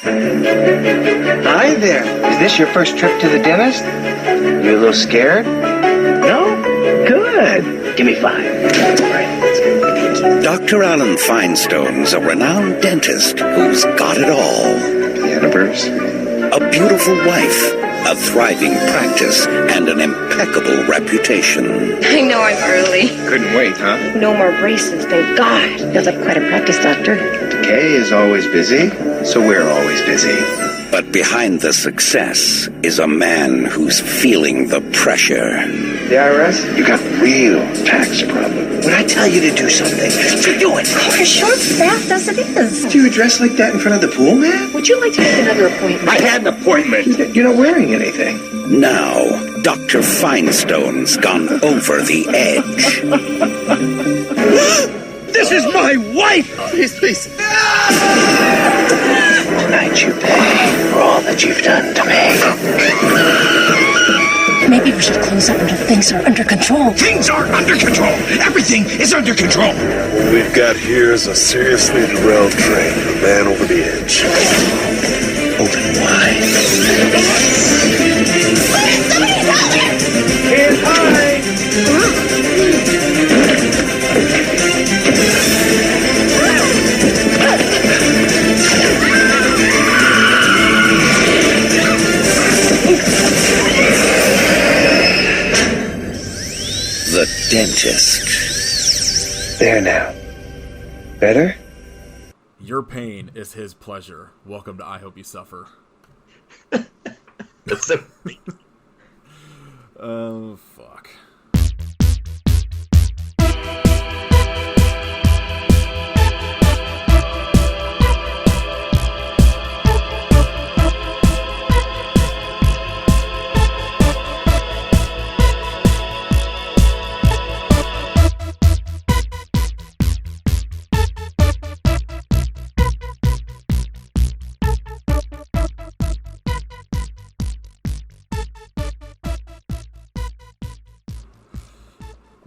Hi there. Is this your first trip to the dentist? You a little scared? No? Good. Give me 5. Right. Dr. Alan Finestone's a renowned dentist who's got it all. Anniversary. A beautiful wife, a thriving practice, and an impeccable reputation. I know I'm early. Couldn't wait, huh? No more braces, thank God. Feels like quite a practice, doctor. Kay is always busy, so we're always busy. But behind the success is a man who's feeling the pressure. The IRS? You got real tax problem. When I tell you to do something, you do it. We're short-staffed as it is. Do you dress like that in front of the pool, man? Would you like to make another appointment? I had an appointment. You're not wearing anything. Now, Dr. Finestone's gone over the edge. This is my wife! Please, please. Tonight you pay for all that you've done to me. Maybe we should close up until things are under control. Things are under control. Everything is under control. What we've got here is a seriously derailed train. A man over the edge. Open wide. Somebody's out there! Hands high! The dentist. There now. Better? Your pain is his pleasure. Welcome to I Hope You Suffer. That's so Oh, fuck.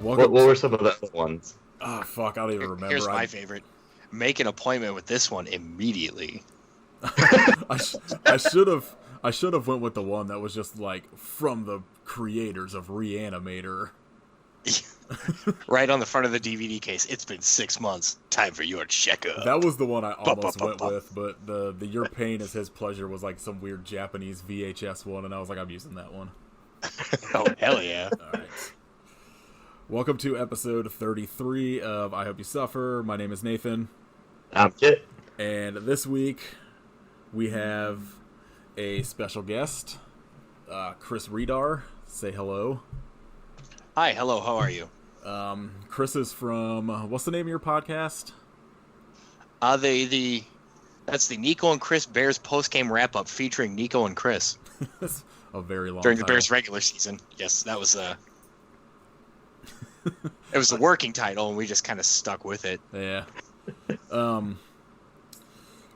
What were some of the other ones? Oh, fuck, I don't even remember. Here's my favorite. Make an appointment with this one immediately. I should have went with the one that was just like from the creators of Reanimator. Right on the front of the DVD case. It's been 6 months. Time for your checkup. That was the one I almost went with, but the Your Pain is His Pleasure was like some weird Japanese VHS one, and I was like, I'm using that one. Oh, hell yeah. All right. Welcome to episode 33 of I Hope You Suffer. My name is Nathan. I'm Kit. And this week, we have a special guest, Chris Redar. Say hello. Hi, hello, how are you? Chris is from, what's the name of your podcast? That's the Nico and Chris Bears post-game wrap-up featuring Nico and Chris. A very long During the title. Bears regular season. Yes, that was it was the working title, and we just kind of stuck with it. Yeah.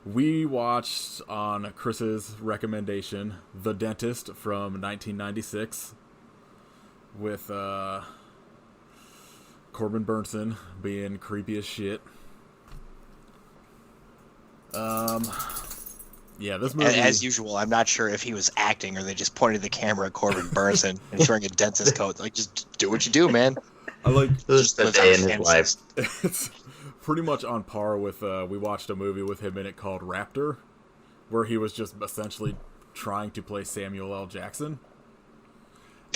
We watched, on Chris's recommendation, The Dentist from 1996 with Corbin Bernsen being creepy as shit. Yeah, this movie... As usual, I'm not sure if he was acting or they just pointed the camera at Corbin Bernsen and wearing a dentist coat. Like, just do what you do, man. I like... Just a day in his life. It's pretty much on par with, we watched a movie with him in it called Raptor, where he was just essentially trying to play Samuel L. Jackson.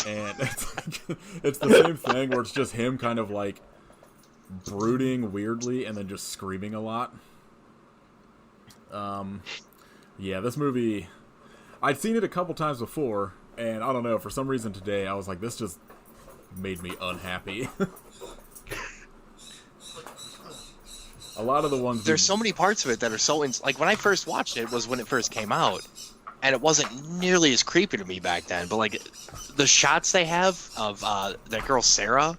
And it's the same thing where it's just him kind of like brooding weirdly and then just screaming a lot. Yeah, this movie, I'd seen it a couple times before, and I don't know, for some reason today I was like, this just made me unhappy. A lot of the ones... There's so many parts of it that are so... like, when I first watched it was when it first came out, and it wasn't nearly as creepy to me back then, but, like, the shots they have of that girl Sarah,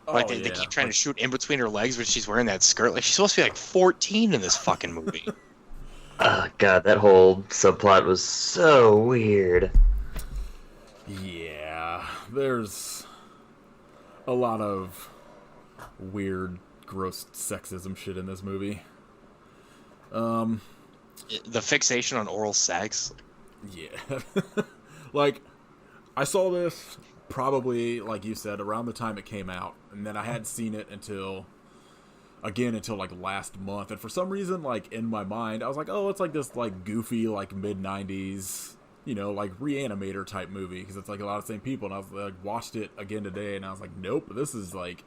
like, they keep trying to shoot in between her legs when she's wearing that skirt. Like, she's supposed to be, like, 14 in this fucking movie. Oh, God, that whole subplot was so weird. Yeah, there's a lot of weird, gross sexism shit in this movie. The fixation on oral sex. Yeah. Like, I saw this probably, like you said, around the time it came out, and then I hadn't seen it until like last month, and for some reason, like, in my mind, I was like, oh, it's like this like goofy like mid-90s, you know, like Reanimator type movie, because it's like a lot of the same people, and I was like, watched it again today, and I was like, nope, this is like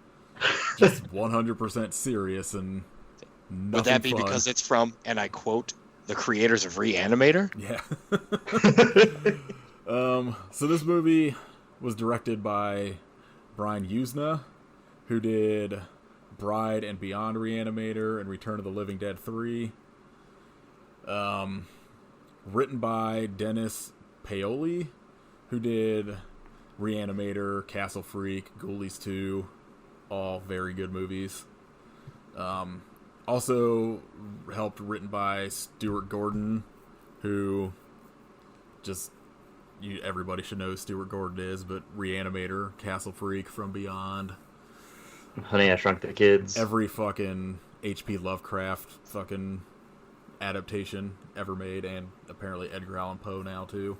just 100% serious and nothing Would that be fun. because it's from, and I quote, the creators of Reanimator? Yeah. So this movie was directed by Brian Usna, who did Bride and Beyond Reanimator and Return of the Living Dead 3. Written by Dennis Paoli, who did Reanimator, Castle Freak, Ghoulies 2, all very good movies. Also helped written by Stuart Gordon, who just everybody should know who Stuart Gordon is, but Reanimator, Castle Freak, From Beyond, Honey, I Shrunk the Kids. every fucking H.P. Lovecraft fucking adaptation ever made, and apparently Edgar Allan Poe now too.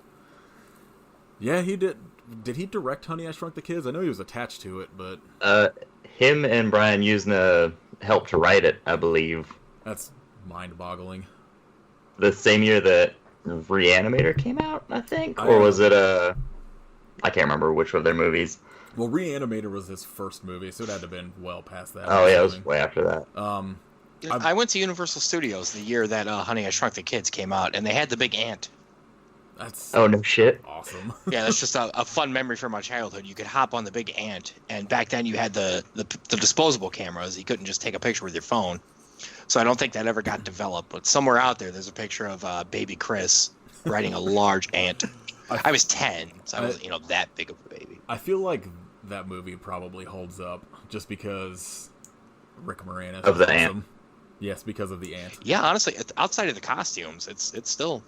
Yeah, he did. Did he direct Honey, I Shrunk the Kids? I know he was attached to it, but Him and Brian Usna helped to write it, I believe. that's mind-boggling. The same year that Reanimator came out, I think? I Or was it I can't remember which of their movies. Well, Reanimator was his first movie, so it had to have been well past that. Oh, yeah, it was way after that. I went to Universal Studios the year that Honey, I Shrunk the Kids came out, and they had the big ant. That's Oh, no shit. awesome. Yeah, that's just a fun memory from my childhood. You could hop on the big ant, and back then you had the disposable cameras. You couldn't just take a picture with your phone. So I don't think that ever got developed. But somewhere out there's a picture of baby Chris riding a large ant. I was 10, so I wasn't that big of a baby. I feel like that movie probably holds up just because Rick Moranis Of is the ant. awesome. Yes, because of the ant. Yeah, honestly, outside of the costumes, it's still.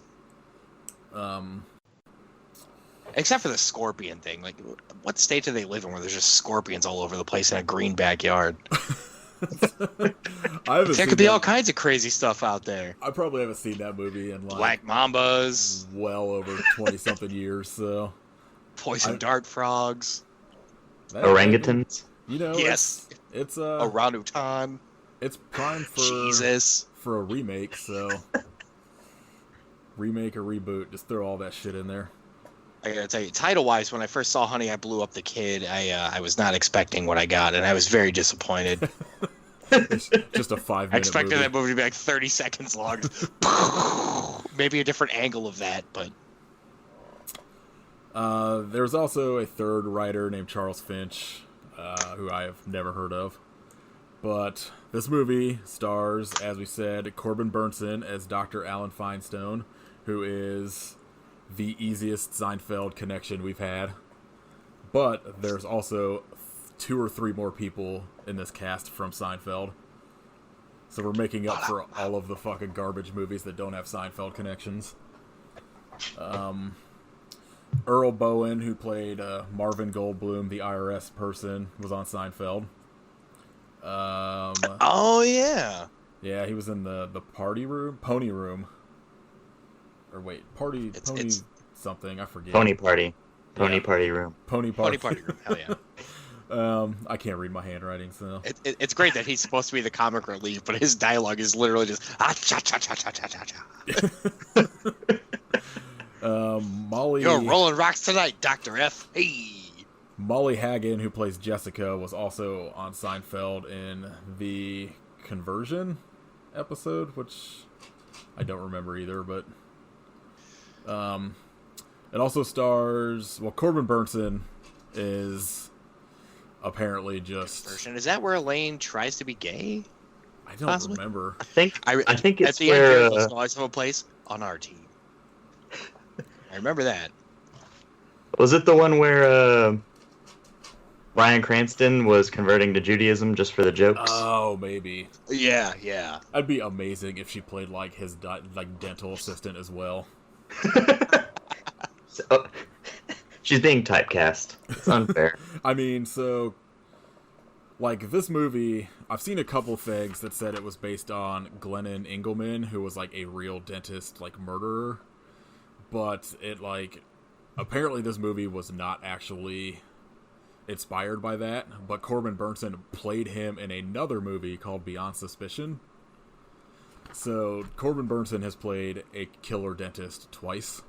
Except for the scorpion thing. Like, what state do they live in where there's just scorpions all over the place in a green backyard? There could be all kinds of crazy stuff out there. I probably haven't seen that movie in like Black mambas, well over 20-something years, so poison dart frogs. that- Orangutans? You know, Yes. it's Orangutan. it's prime for Jesus. for a remake, so remake or reboot, just throw all that shit in there. I gotta tell you, title-wise, when I first saw Honey, I Blew Up the Kid, I was not expecting what I got, and I was very disappointed. It's just a 5-minute I expected movie. that movie to be like 30 seconds long. Maybe a different angle of that, but There's also a third writer named Charles Finch, who I have never heard of. But this movie stars, as we said, Corbin Bernsen as Dr. Alan Feinstone, who is the easiest Seinfeld connection we've had. But there's also 2 or 3 more people in this cast from Seinfeld. So we're making up for all of the fucking garbage movies that don't have Seinfeld connections. Earl Bowen, who played Marvin Goldblum, the IRS person, was on Seinfeld. oh yeah, Yeah, he was in the Pony Room. Or wait, Pony something, I forget. Pony Party. Pony Party Room. Pony Party. Pony Party Room, hell yeah. I can't read my handwriting, so. It's great that he's supposed to be the comic relief, but his dialogue is literally just cha cha cha cha cha cha cha. Molly. You're rolling rocks tonight, Dr. F. Hey. Molly Hagan, who plays Jessica, was also on Seinfeld in the Conversion episode, which I don't remember either, but it also stars, well, Corbin Bernsen is apparently just, Is that where Elaine tries to be gay? I don't Possibly. remember. I think At it's the where end, there's always have a place on our team. I remember that. was it the one where Bryan Cranston was converting to Judaism just for the jokes? Oh, maybe. Yeah, yeah. That'd be amazing if she played like his dental assistant as well. She's being typecast. It's unfair. I mean, so like, this movie, I've seen a couple things that said it was based on Glennon Engelman, who was, like, a real dentist, like, murderer. But it, like, apparently this movie was not actually inspired by that. But Corbin Bernsen played him in another movie called Beyond Suspicion. So, Corbin Bernsen has played a killer dentist twice.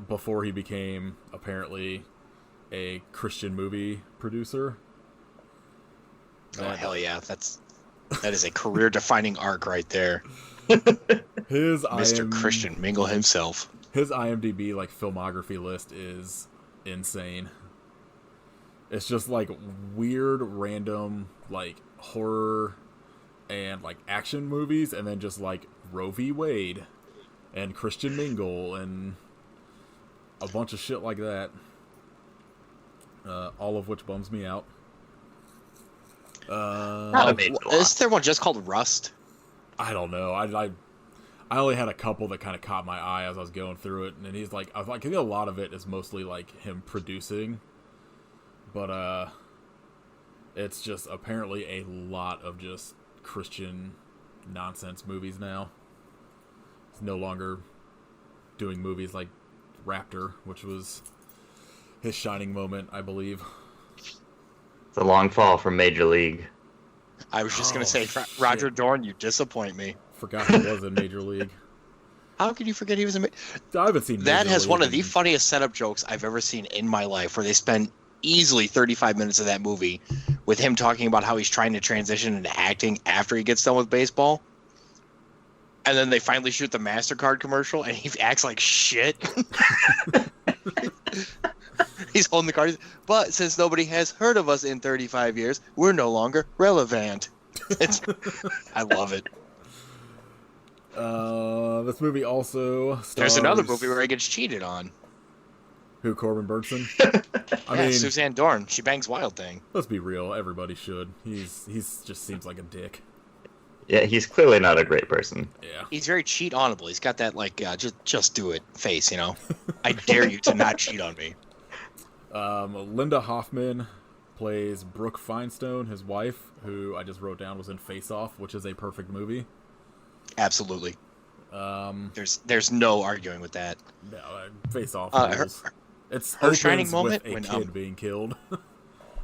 Before he became, apparently, a Christian movie producer. Oh, hell yeah. That is a career-defining arc right there. Mr. Christian Mingle himself. His IMDb, like, filmography list is insane. It's just, like, weird, random, like, horror and, like, action movies, and then just, like, Roe v. Wade and Christian Mingle and a bunch of shit like that. All of which bums me out. Is there one just called Rust? I don't know. I only had a couple that kind of caught my eye as I was going through it, and he's like, I think a lot of it is mostly like him producing, but it's just apparently a lot of just Christian nonsense movies now. He's no longer doing movies like Raptor, which was his shining moment, I believe. It's a long fall from Major League. I was just going to say, Roger Dorn, you disappoint me. Forgot he was in Major League. How could you forget he was in I haven't seen that. Major Has League one of the funniest setup jokes I've ever seen in my life, where they spend easily 35 minutes of that movie with him talking about how he's trying to transition into acting after he gets done with baseball. And then they finally shoot the MasterCard commercial, and he acts like shit. He's holding the card. But since nobody has heard of us in 35 years, we're no longer relevant. I love it. This movie also stars... There's another movie where he gets cheated on. Who, Corbin Bernsen? I mean, mean, Suzanne Dorn. She bangs Wild Thing. Let's be real. Everybody should. He's just seems like a dick. Yeah, he's clearly not a great person. Yeah. He's very cheat-onable. He's got that, like, just do it face, you know? I dare you to not cheat on me. Linda Hoffman plays Brooke Finestone, his wife, who I just wrote down was in Face Off, which is a perfect movie. Absolutely. There's no arguing with that. No, Face Off. It's her shining moment with a when kid being killed.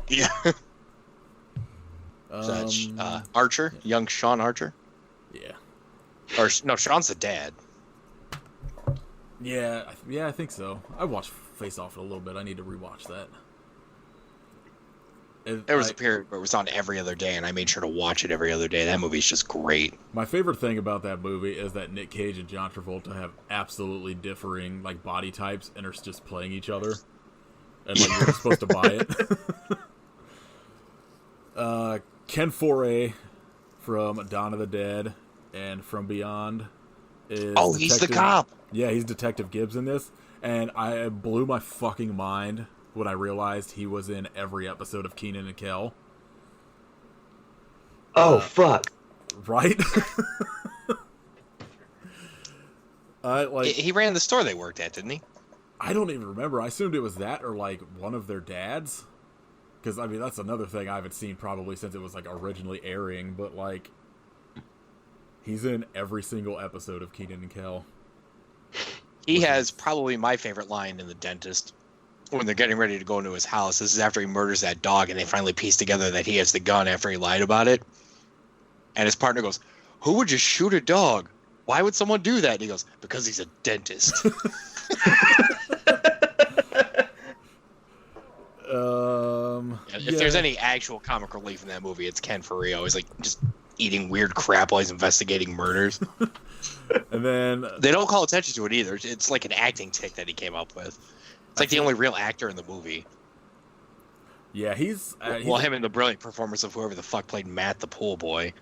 Yeah. Archer, young Sean Archer. Yeah. Or no, Sean's the dad. Yeah, I think so. I watched Face Off a little bit. I need to rewatch that. There was a period where it was on every other day, and I made sure to watch it every other day. That movie's just great. My favorite thing about that movie is that Nick Cage and John Travolta have absolutely differing like body types and are just playing each other, and like you're supposed to buy it. Ken Foray from Dawn of the Dead and From Beyond is he's the cop. Yeah, he's Detective Gibbs in this, and I blew my fucking mind when I realized he was in every episode of Kenan and Kel. Oh, fuck. Right? He ran the store they worked at, didn't he? I don't even remember. I assumed it was that or, like, one of their dads. Because, I mean, that's another thing I haven't seen probably since it was, like, originally airing. But, like, he's in every single episode of Kenan and Kel. He has probably my favorite line in The Dentist. When they're getting ready to go into his house, this is after he murders that dog, and they finally piece together that he has the gun after he lied about it. And his partner goes, "Who would just shoot a dog? Why would someone do that?" And he goes, "Because he's a dentist." If there's any actual comic relief in that movie, it's Ken Foray. He's like just eating weird crap while he's investigating murders. And then they don't call attention to it either. It's like an acting tick that he came up with. It's like the only real actor in the movie. Yeah, he's him and the brilliant performance of whoever the fuck played Matt the pool boy.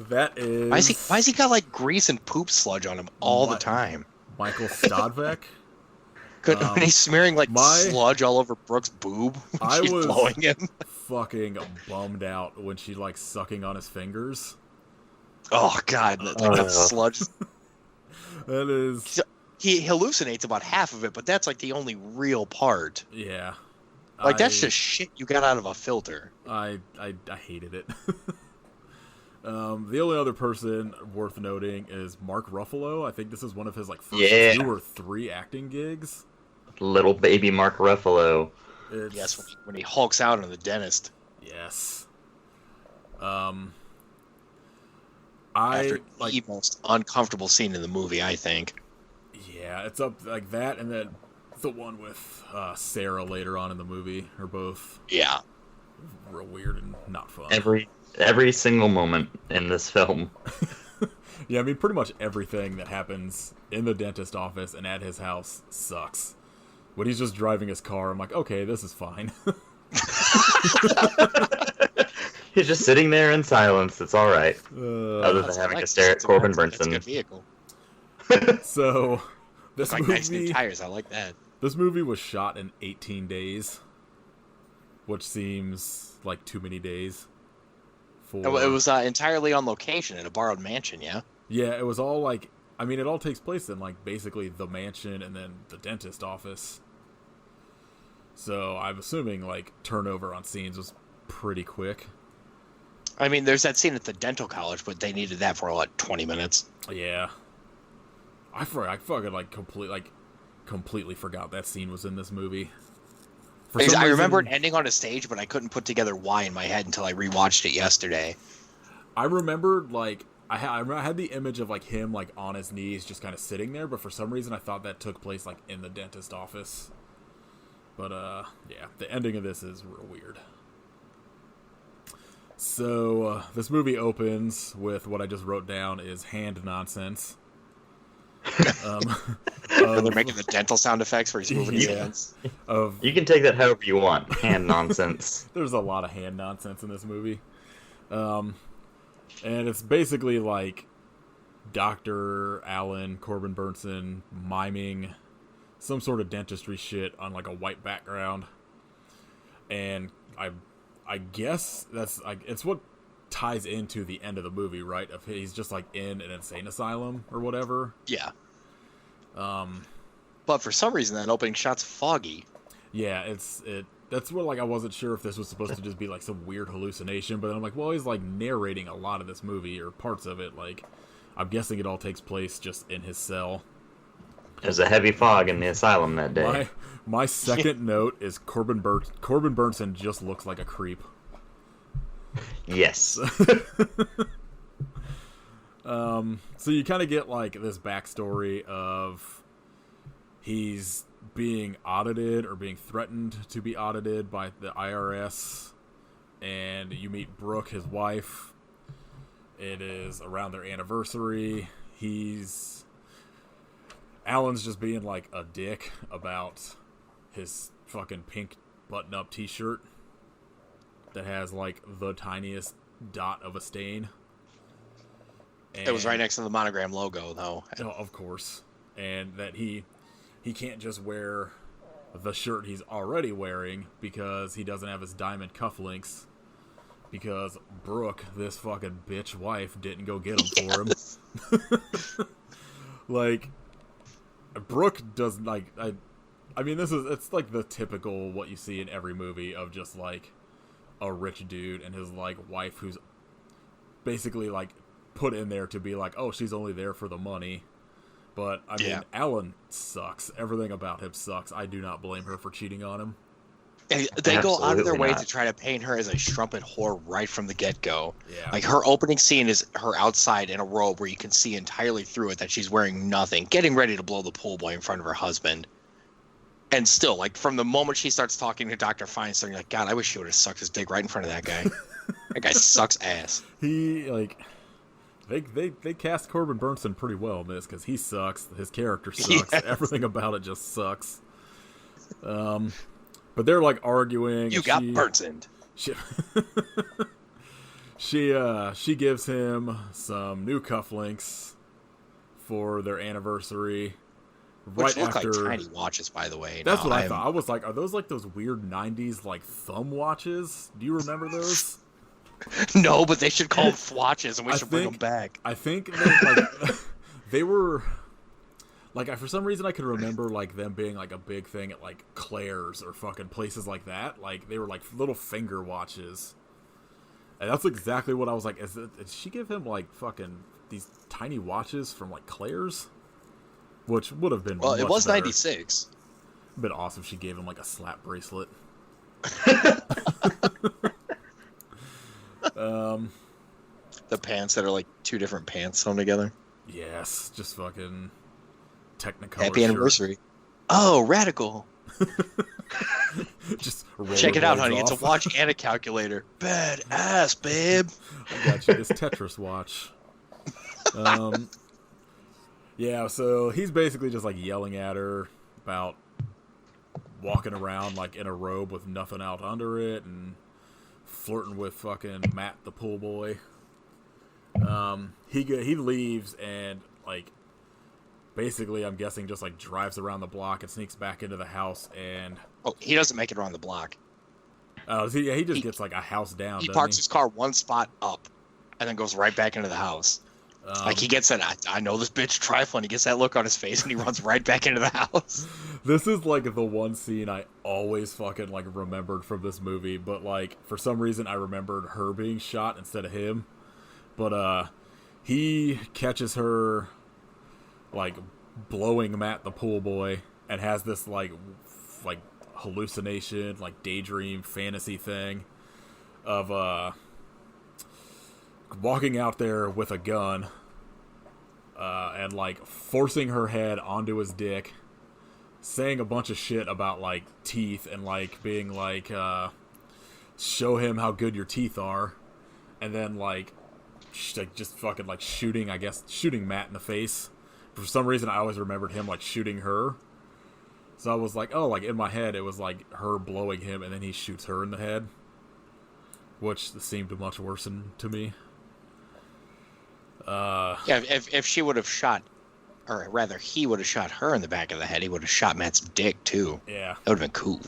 That is... Why is he got like grease and poop sludge on him all the time? Michael Stodvek? When he's smearing like sludge all over Brooke's boob. I She's was blowing him. fucking bummed out when she like sucking on his fingers. Oh god, that sludge. That is... He hallucinates about half of it, but that's like the only real part. Yeah. Like, that's just shit you got out of a filter. I hated it. The only other person worth noting is Mark Ruffalo. I think this is one of his like first 2 or 3 acting gigs. Little baby Mark Ruffalo. Yes, when he hulks out on the dentist. Yes. After the most uncomfortable scene in the movie, I think. Yeah, it's up like that, and then the one with Sarah later on in the movie are both real weird and not fun. Every single moment in this film. Yeah, I mean, pretty much everything that happens in the dentist office and at his house sucks. When he's just driving his car, I'm like, okay, this is fine. He's just sitting there in silence. It's all right. Other than having to stare at Corbin Bernsen. It's a good vehicle. So, this like movie, nice new tires. I like that. This movie was shot in 18 days, which seems like too many days. It was entirely on location in a borrowed mansion, yeah? Yeah, it was all like, I mean, it all takes place in like basically the mansion and then the dentist office. So I'm assuming like turnover on scenes was pretty quick. I mean, there's that scene at the dental college, but they needed that for like 20 minutes. Yeah. I fucking completely forgot that scene was in this movie. I remember it ending on a stage, but I couldn't put together why in my head until I rewatched it yesterday. I remembered, like, I had the image of, like, him, like, on his knees just kind of sitting there, but for some reason I thought that took place, like, in the dentist office. But, yeah, the ending of this is real weird. So, this movie opens with what I just wrote down is hand nonsense. They're making the dental sound effects for his moving his hands. You can take that however you want. Hand nonsense. There's a lot of hand nonsense in this movie. And it's basically like Dr. Alan Corbin Bernsen miming some sort of dentistry shit on like a white background. And I guess that's like it's what ties into the end of the movie, right? Of he's just like in an insane asylum or whatever. Yeah. But for some reason that opening shot's foggy. Yeah, that's what, like, I wasn't sure if this was supposed to just be like some weird hallucination, but then I'm like, well, he's like narrating a lot of this movie or parts of it. Like, I'm guessing it all takes place just in his cell. There's a heavy fog in the asylum that day. My second note is Corbin Bernsen just looks like a creep. Yes. So you kind of get like this backstory of he's being audited or being threatened to be audited by the IRS, and you meet Brooke, his wife. It is around their anniversary. Alan's just being like a dick about his fucking pink button-up t-shirt that has like the tiniest dot of a stain. It was right next to the monogram logo, though. Oh, of course. And that he can't just wear the shirt he's already wearing because he doesn't have his diamond cufflinks, because Brooke, this fucking bitch wife, didn't go get them for him. Like, Brooke does, like, I mean, it's like the typical what you see in every movie of just like a rich dude and his like wife who's basically like put in there to be like, oh, she's only there for the money. But I mean, Alan sucks. Everything about him sucks. I do not blame her for cheating on him. And they go out of their way not. to try to paint her as a strumpet whore right from the get-go. Yeah. Like, her opening scene is her outside in a robe where you can see entirely through it that she's wearing nothing, getting ready to blow the pool boy in front of her husband. And still, like, from the moment she starts talking to Dr. Feinstein, you're like, God, I wish she would have sucked his dick right in front of that guy. That guy sucks ass. He, like... They cast Corbin Bernsen pretty well in this, because he sucks, his character sucks, Yes. Everything about it just sucks. But they're like arguing. You got Bernsen. She gives him some new cufflinks for their anniversary. Which Right look after, like tiny watches, by the way. That's what I thought. I was like, are those like those weird 90s like thumb watches? Do you remember those? No, but they should call them swatches, and we should bring them back. I think they, like, they were Like, for some reason I could remember, like, them being, like, a big thing at, like, Claire's or fucking places like that. Like, they were, like, little finger watches. And that's exactly what I was like, did she give him, like, fucking these tiny watches from, like, Claire's? Which would have been Well, it was better. 96. Been awesome if she gave him, like, a slap bracelet. The pants that are, like, two different pants sewn together. Yes, just fucking Technicolor Happy shirt. anniversary. Oh, radical. Just Check it out, rollerblades honey. It's a off. watch and a calculator. Badass, babe. I got you. This Tetris watch. Yeah, so he's basically just like yelling at her about walking around like in a robe with nothing out under it and flirting with fucking Matt the pool boy. He leaves and like basically I'm guessing just like drives around the block and sneaks back into the house and He doesn't make it around the block. he just gets like a house down. He doesn't parks his car one spot up and then goes right back into the house. Like he gets that, I know this bitch trifling. He gets that look on his face and he runs right back into the house. This is like the one scene I always fucking like remembered from this movie, but like for some reason I remembered her being shot instead of him. But he catches her like blowing Matt the pool boy and has this like hallucination, like daydream fantasy thing of walking out there with a gun and like forcing her head onto his dick, saying a bunch of shit about like teeth and like being like show him how good your teeth are, and then like just fucking like shooting Matt in the face. For some reason I always remembered him like shooting her, so I was like, oh, like in my head it was like her blowing him and then he shoots her in the head, which seemed much worse to me. Yeah, if she would have shot, or rather he would have shot her in the back of the head, he would have shot Matt's dick too. Yeah. That would have been cool.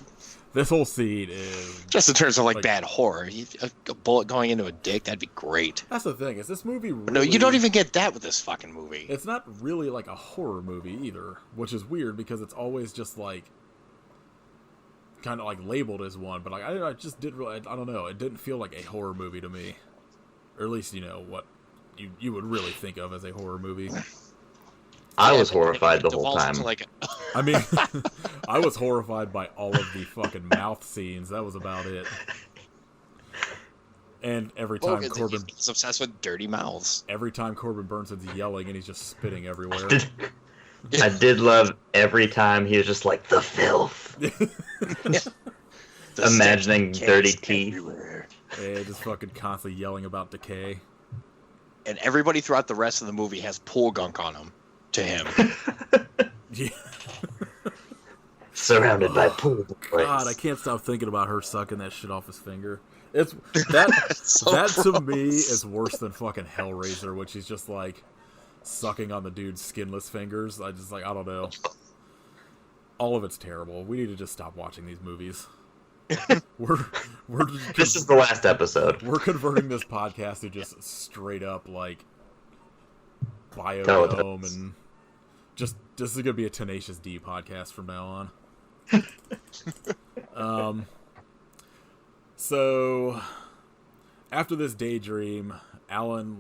This whole scene is... Just in terms of like bad horror. A bullet going into a dick, that'd be great. That's the thing, is this movie really... No, you don't even get that with this fucking movie. It's not really like a horror movie either, which is weird because it's always just like... kind of like labeled as one, but like I just didn't really... I don't know, it didn't feel like a horror movie to me. Or at least, you know, what you would really think of as a horror movie. I was horrified the whole time. I mean, I was horrified by all of the fucking mouth scenes. That was about it. And every time he's obsessed with dirty mouths. Every time Corbin Bernsen's yelling and he's just spitting everywhere. I did love every time he was just like, the filth. Imagining dirty teeth. Everywhere. Yeah, just fucking constantly yelling about decay. And everybody throughout the rest of the movie has pool gunk on them. To him. Yeah. Surrounded by pool boys. God, I can't stop thinking about her sucking that shit off his finger. It's that to me is worse than fucking Hellraiser, which is just like sucking on the dude's skinless fingers. I don't know. All of it's terrible. We need to just stop watching these movies. This is the last episode. We're converting this podcast to just straight up like Biodome and just this is gonna be a Tenacious D podcast from now on. So after this daydream, Alan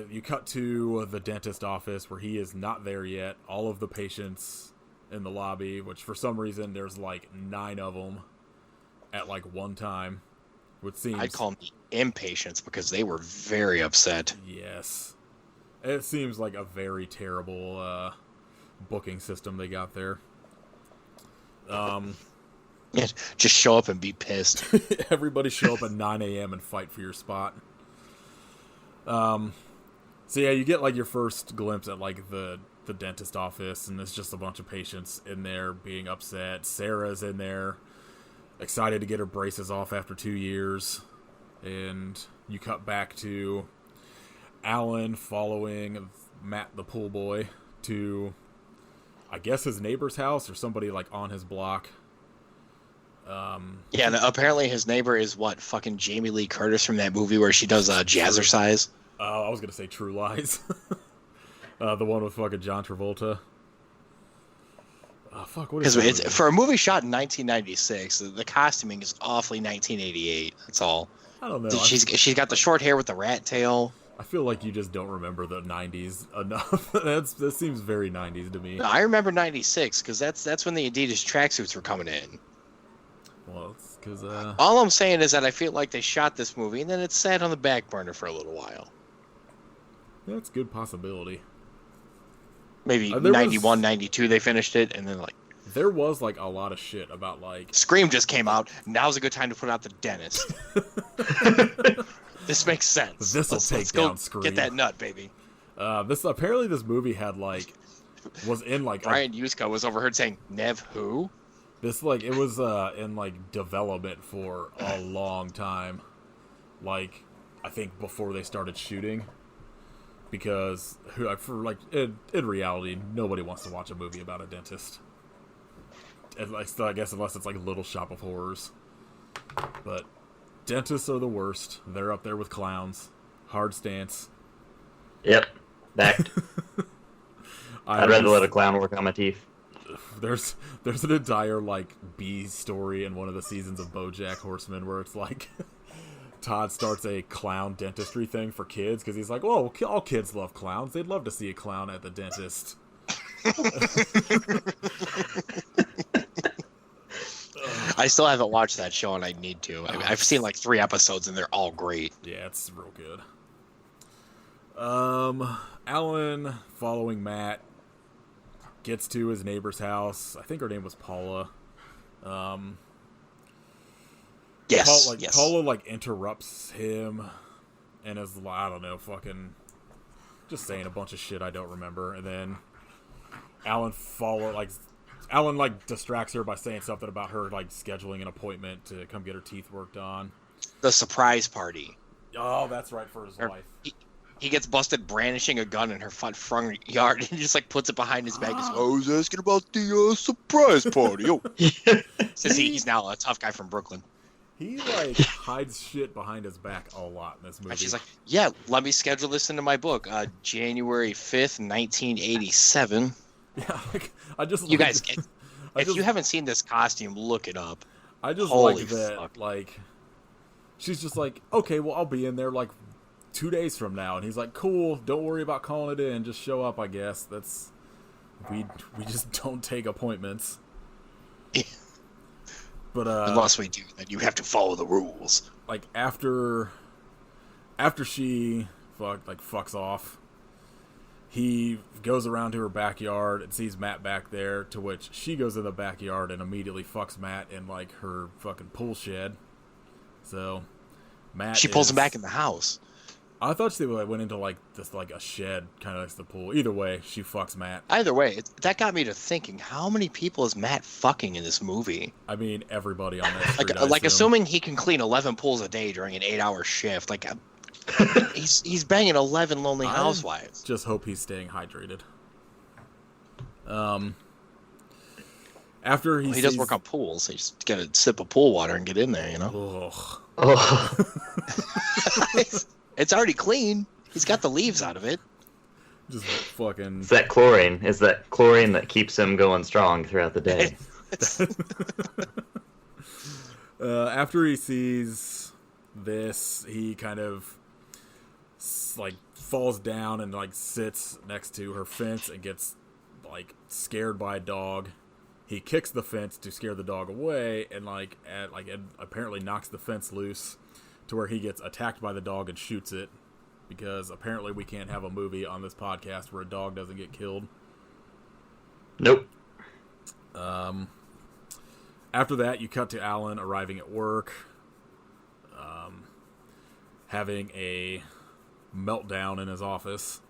you cut to the dentist office where he is not there yet. All of the patients in the lobby, which for some reason there's like 9 of them at like one time, which seems... I'd call them the impatients because they were very upset. Yes. It seems like a very terrible booking system they got there. Yeah, just show up and be pissed. Everybody show up at 9 a.m. and fight for your spot. So yeah, you get like your first glimpse at like the dentist office, and it's just a bunch of patients in there being upset. Sarah's in there, excited to get her braces off after 2 years, and you cut back to Alan following Matt the pool boy to, I guess, his neighbor's house or somebody like on his block. Yeah, and apparently his neighbor is what, fucking Jamie Lee Curtis from that movie where she does Jazzercise. Oh, I was gonna say True Lies. The one with fucking John Travolta. Oh, fuck, what Because is it's that? for a movie shot in 1996, the costuming is awfully 1988. That's all. I don't know. She's got the short hair with the rat tail. I feel like you just don't remember the 90s enough. That seems very 90s to me. No, I remember 96 because that's when the Adidas tracksuits were coming in. Well, it's because... All I'm saying is that I feel like they shot this movie and then it sat on the back burner for a little while. That's a good possibility. Maybe There 91, was- 92 they finished it, and then like There was, like, a lot of shit about, like... Scream just came out. Now's a good time to put out The Dentist. This makes sense. This'll take let's down go Scream. Get that nut, baby. Apparently this movie had, like... Was in, like... Brian Yuska was overheard saying, Nev who? This, like, it was in, like, development for a long time. Like, I think before they started shooting. Because, for like, in reality, nobody wants to watch a movie about a dentist. I guess unless it's, like, Little Shop of Horrors. But dentists are the worst. They're up there with clowns. Hard stance. Yep. Backed. I'd rather let a clown work on my teeth. There's an entire, like, B story in one of the seasons of BoJack Horseman where it's like Todd starts a clown dentistry thing for kids because he's like, "Well, all kids love clowns. They'd love to see a clown at the dentist." I still haven't watched that show, and I need to. I've seen like 3 episodes, and they're all great. Yeah, it's real good. Alan, following Matt, gets to his neighbor's house. I think her name was Paula. Yes, Paula, like, interrupts him and is, I don't know, fucking just saying a bunch of shit I don't remember. And then Alan, distracts her by saying something about her, like, scheduling an appointment to come get her teeth worked on. The surprise party. Oh, that's right, for his wife. He gets busted brandishing a gun in her front yard, and he just like puts it behind his back. He's like, I was asking about the surprise party. Since he's now a tough guy from Brooklyn. He, like, hides shit behind his back a lot in this movie. And she's like, yeah, let me schedule this into my book. January 5th, 1987. Yeah, like, I just... You guys, if you haven't seen this costume, look it up. I just Holy like that, fuck. like, she's just like, okay, well, I'll be in there, like, 2 days from now. And he's like, cool, don't worry about calling it in, just show up, I guess. That's... We just don't take appointments. But, unless we do, then you have to follow the rules. Like, after she fucks off, he goes around to her backyard and sees Matt back there, to which she goes in the backyard and immediately fucks Matt in, like, her fucking pool shed. So, Matt She pulls him back in the house. I thought she went into, like, this, like, a shed kind of next to the pool. Either way, she fucks Matt. Either way, that got me to thinking, how many people is Matt fucking in this movie? I mean, everybody on that street, like assuming he can clean 11 pools a day during an 8-hour shift, like he's banging 11 lonely housewives. Just hope he's staying hydrated. After he does work on pools, so you just get a sip of pool water and get in there, you know? It's already clean. He's got the leaves out of it. Just fucking... It's that chlorine. It's that chlorine that keeps him going strong throughout the day. After he sees this, he kind of, like, falls down and, like, sits next to her fence and gets, like, scared by a dog. He kicks the fence to scare the dog away and, and apparently knocks the fence loose to where he gets attacked by the dog and shoots it, because apparently we can't have a movie on this podcast where a dog doesn't get killed. Nope. After that, you cut to Alan arriving at work, having a meltdown in his office,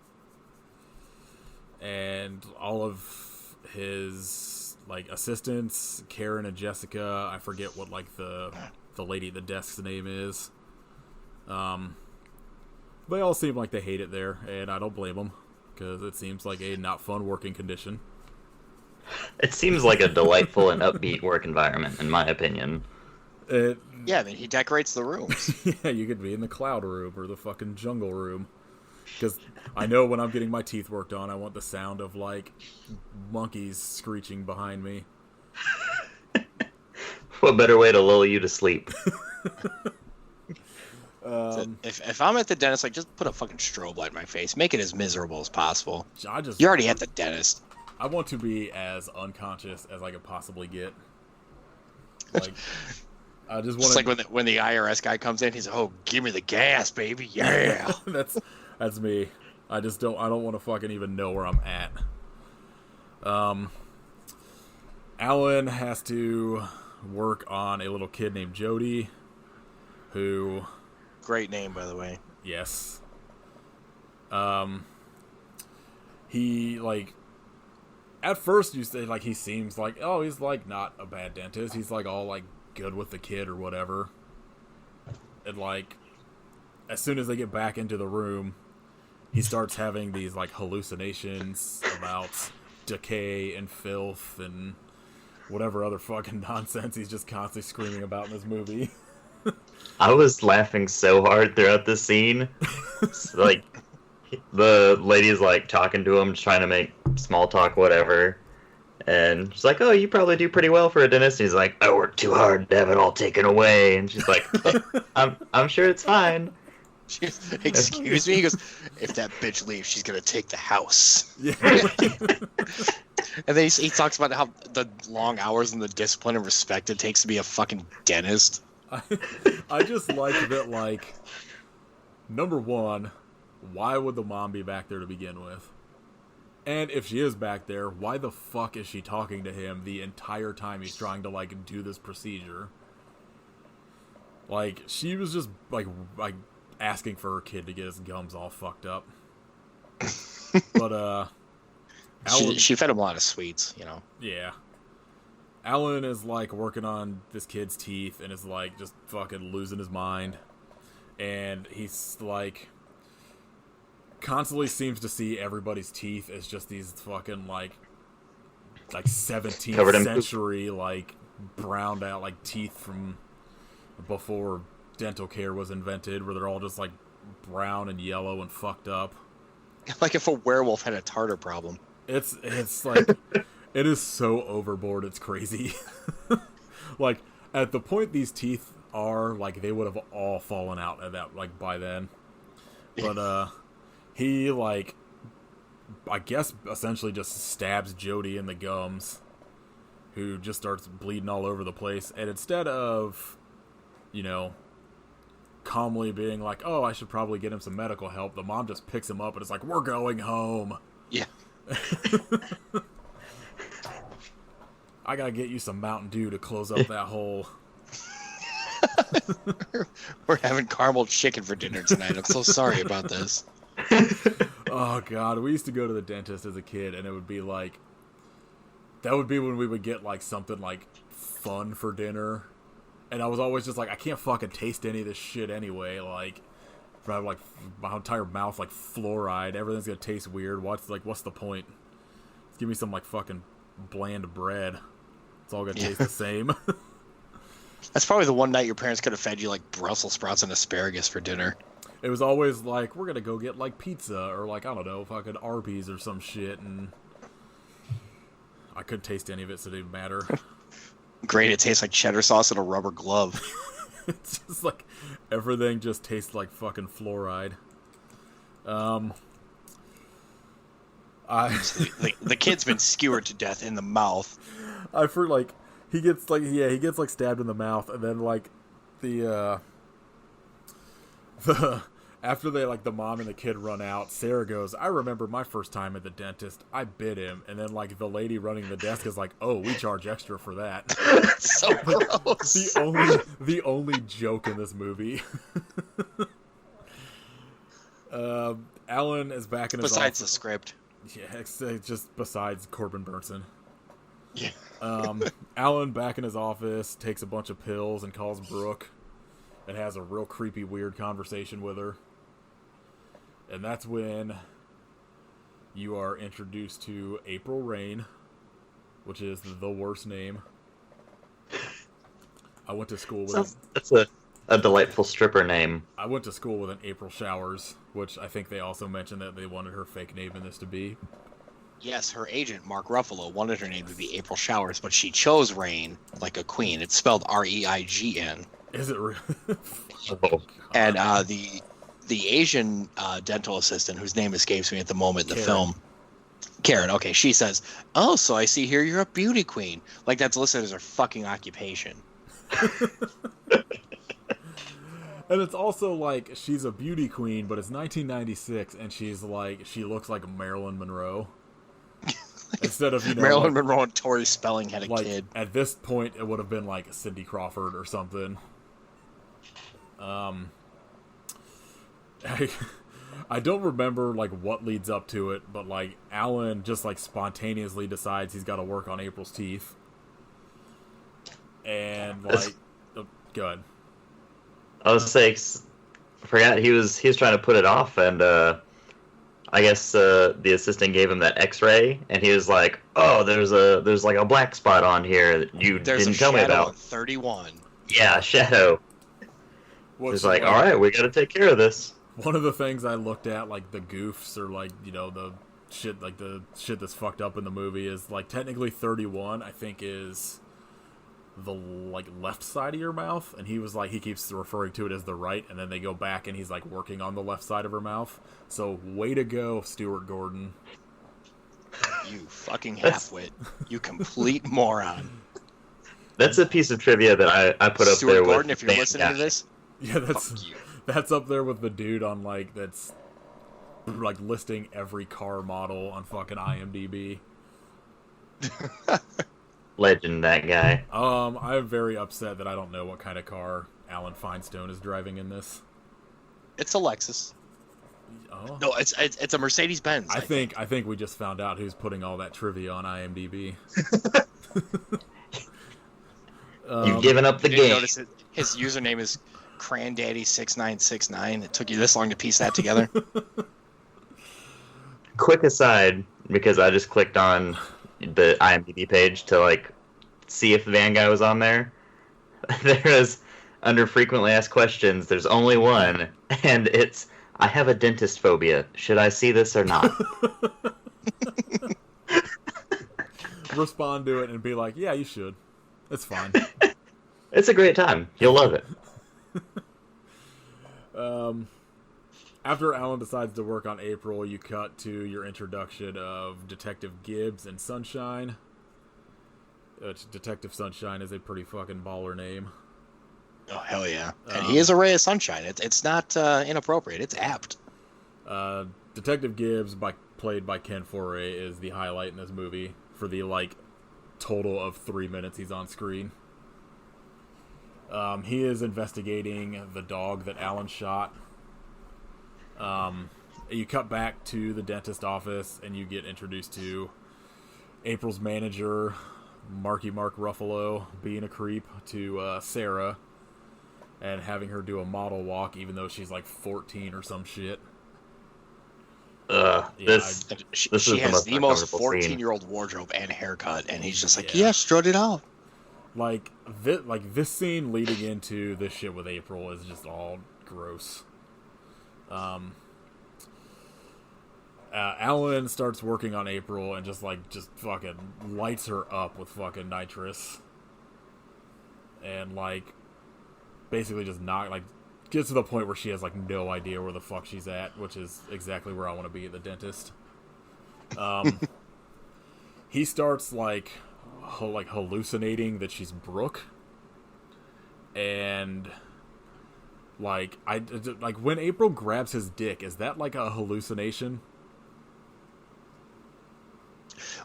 and all of his, like, assistants, Karen and Jessica, I forget what, like, the lady at the desk's name is. They all seem like they hate it there, and I don't blame them, because it seems like a not fun working condition. It seems like a delightful and upbeat work environment, in my opinion. Yeah, I mean, he decorates the rooms. Yeah, you could be in the cloud room or the fucking jungle room. Because I know when I'm getting my teeth worked on, I want the sound of, like, monkeys screeching behind me. What better way to lull you to sleep? If I'm at the dentist, like, just put a fucking strobe light in my face. Make it as miserable as possible. You're already at the dentist. I want to be as unconscious as I could possibly get. Like, I just want to... like when the IRS guy comes in, he's like, oh, give me the gas, baby. Yeah. That's me. I don't want to fucking even know where I'm at. Alan has to work on a little kid named Jody, who... Great name, by the way. Yes. He, like... At first, you say, like, he seems like, oh, he's, like, not a bad dentist. He's, like, all, like, good with the kid or whatever. And, like, as soon as they get back into the room, he starts having these, like, hallucinations about decay and filth and whatever other fucking nonsense he's just constantly screaming about in this movie. I was laughing so hard throughout this scene. Like, the lady's, like, talking to him, trying to make small talk, whatever. And she's like, oh, you probably do pretty well for a dentist. And he's like, I work too hard to have it all taken away. And she's like, oh, I'm sure it's fine. Excuse me? He goes, if that bitch leaves, she's going to take the house. Yeah. And then he talks about how the long hours and the discipline and respect it takes to be a fucking dentist. I just like that, like, number one, why would the mom be back there to begin with? And if she is back there, why the fuck is she talking to him the entire time he's trying to, like, do this procedure? Like, she was just, like asking for her kid to get his gums all fucked up. But, Alan, she fed him a lot of sweets, you know. Yeah. Alan is, like, working on this kid's teeth and is, like, just fucking losing his mind. And he's, like, constantly seems to see everybody's teeth as just these fucking, like 17th century, like, browned out, like, teeth from before dental care was invented, where they're all just, like, brown and yellow and fucked up. Like if a werewolf had a tartar problem. It's like, it is so overboard, it's crazy. Like, at the point these teeth are, like, they would have all fallen out at that, like, by then. But, he, like, I guess essentially just stabs Jody in the gums, who just starts bleeding all over the place. And instead of, you know, calmly being like, oh, I should probably get him some medical help, the mom just picks him up and is like, we're going home. Yeah. I gotta get you some Mountain Dew to close up that hole. We're having caramel chicken for dinner tonight. I'm so sorry about this. Oh god, we used to go to the dentist as a kid, and it would be like, that would be when we would get, like, something, like, fun for dinner, and I was always just like, I can't fucking taste any of this shit anyway. Like, if I have, like, my entire mouth, like, fluoride, everything's gonna taste weird. What's the point? Just give me some, like, fucking bland bread. It's all gonna taste the same. That's probably the one night your parents could have fed you, like, Brussels sprouts and asparagus for dinner. It was always like, we're gonna go get, like, pizza, or, like, I don't know, fucking Arby's or some shit, and I couldn't taste any of it, so it didn't matter. Great, it tastes like cheddar sauce and a rubber glove. It's just like, everything just tastes like fucking fluoride. The kid's been skewered to death in the mouth. I feel like, he gets, like, stabbed in the mouth, and then, like, after they, like, the mom and the kid run out, Sarah goes, I remember my first time at the dentist, I bit him, and then, like, the lady running the desk is like, oh, we charge extra for that. So gross. The only joke in this movie. Alan is back in his Besides office. the script. Yeah, it's just besides Corbin Bernsen. Yeah. Alan back in his office, takes a bunch of pills and calls Brooke and has a real creepy, weird conversation with her. And that's when you are introduced to April Rain, which is the worst name. I went to school with That's a delightful stripper name. I went to school with an April Showers, which I think they also mentioned that they wanted her fake name in this to be. Yes, her agent, Mark Ruffalo, wanted her name to be April Showers, but she chose Rain like a queen. It's spelled Reign. Is it really? Oh. And the Asian dental assistant, whose name escapes me at the moment in the film, Karen, okay, she says, "Oh, so I see here you're a beauty queen." Like that's listed as her fucking occupation. And it's also like she's a beauty queen, but it's 1996, and she looks like Marilyn Monroe. Instead of Marilyn Monroe and Tori Spelling had a kid. At this point, it would have been like Cindy Crawford or something. I don't remember like what leads up to it, but like Alan just like spontaneously decides he's got to work on April's teeth, and like, good. I was saying, I forgot he was trying to put it off, and I guess the assistant gave him that X-ray, and he was like, "Oh, there's like a black spot on here that you didn't tell me about." On 31. Yeah, shadow. He's like, "All right, we got to take care of this." One of the things I looked at, like the goofs or like the shit that's fucked up in the movie, is like technically 31. I think is the like left side of your mouth, and he was like, he keeps referring to it as the right, and then they go back and he's like working on the left side of her mouth. So way to go, Stuart Gordon. You fucking halfwit. You complete moron. That's a piece of trivia that I put up Stuart there Gordon, with if you're listening to this, Yeah, fuck you. that's up there with the dude on like that's like listing every car model on fucking IMDb. Legend, that guy. I'm very upset that I don't know what kind of car Alan Feinstone is driving in this. It's a Lexus. Oh. No, it's a Mercedes Benz. I think we just found out who's putting all that trivia on IMDb. You've given up the game. Notice his username is Crandaddy6969. It took you this long to piece that together. Quick aside, because I just clicked on the IMDb page to like see if the van guy was on there. There is, under frequently asked questions, there's only one, and it's, "I have a dentist phobia. Should I see this or not?" Respond to it and be like, "Yeah, you should. It's fine." It's a great time. You'll love it. After Alan decides to work on April, you cut to your introduction of Detective Gibbs and Sunshine. Detective Sunshine is a pretty fucking baller name. Oh, hell yeah. And he is a ray of sunshine. It's not inappropriate. It's apt. Detective Gibbs, played by Ken Foray, is the highlight in this movie for the, like, total of 3 minutes he's on screen. He is investigating the dog that Alan shot. You cut back to the dentist office, and you get introduced to April's manager, Mark Ruffalo, being a creep to Sarah, and having her do a model walk, even though she's like 14 or some shit. She has the most 14-year-old wardrobe and haircut, and he's just like, yeah, strut it out. Like this scene leading into this shit with April is just all gross. Alan starts working on April and just fucking lights her up with fucking nitrous, and like basically just gets to the point where she has like no idea where the fuck she's at, which is exactly where I want to be at the dentist. He starts like hallucinating that she's Brooke, and like when April grabs his dick, is that like a hallucination?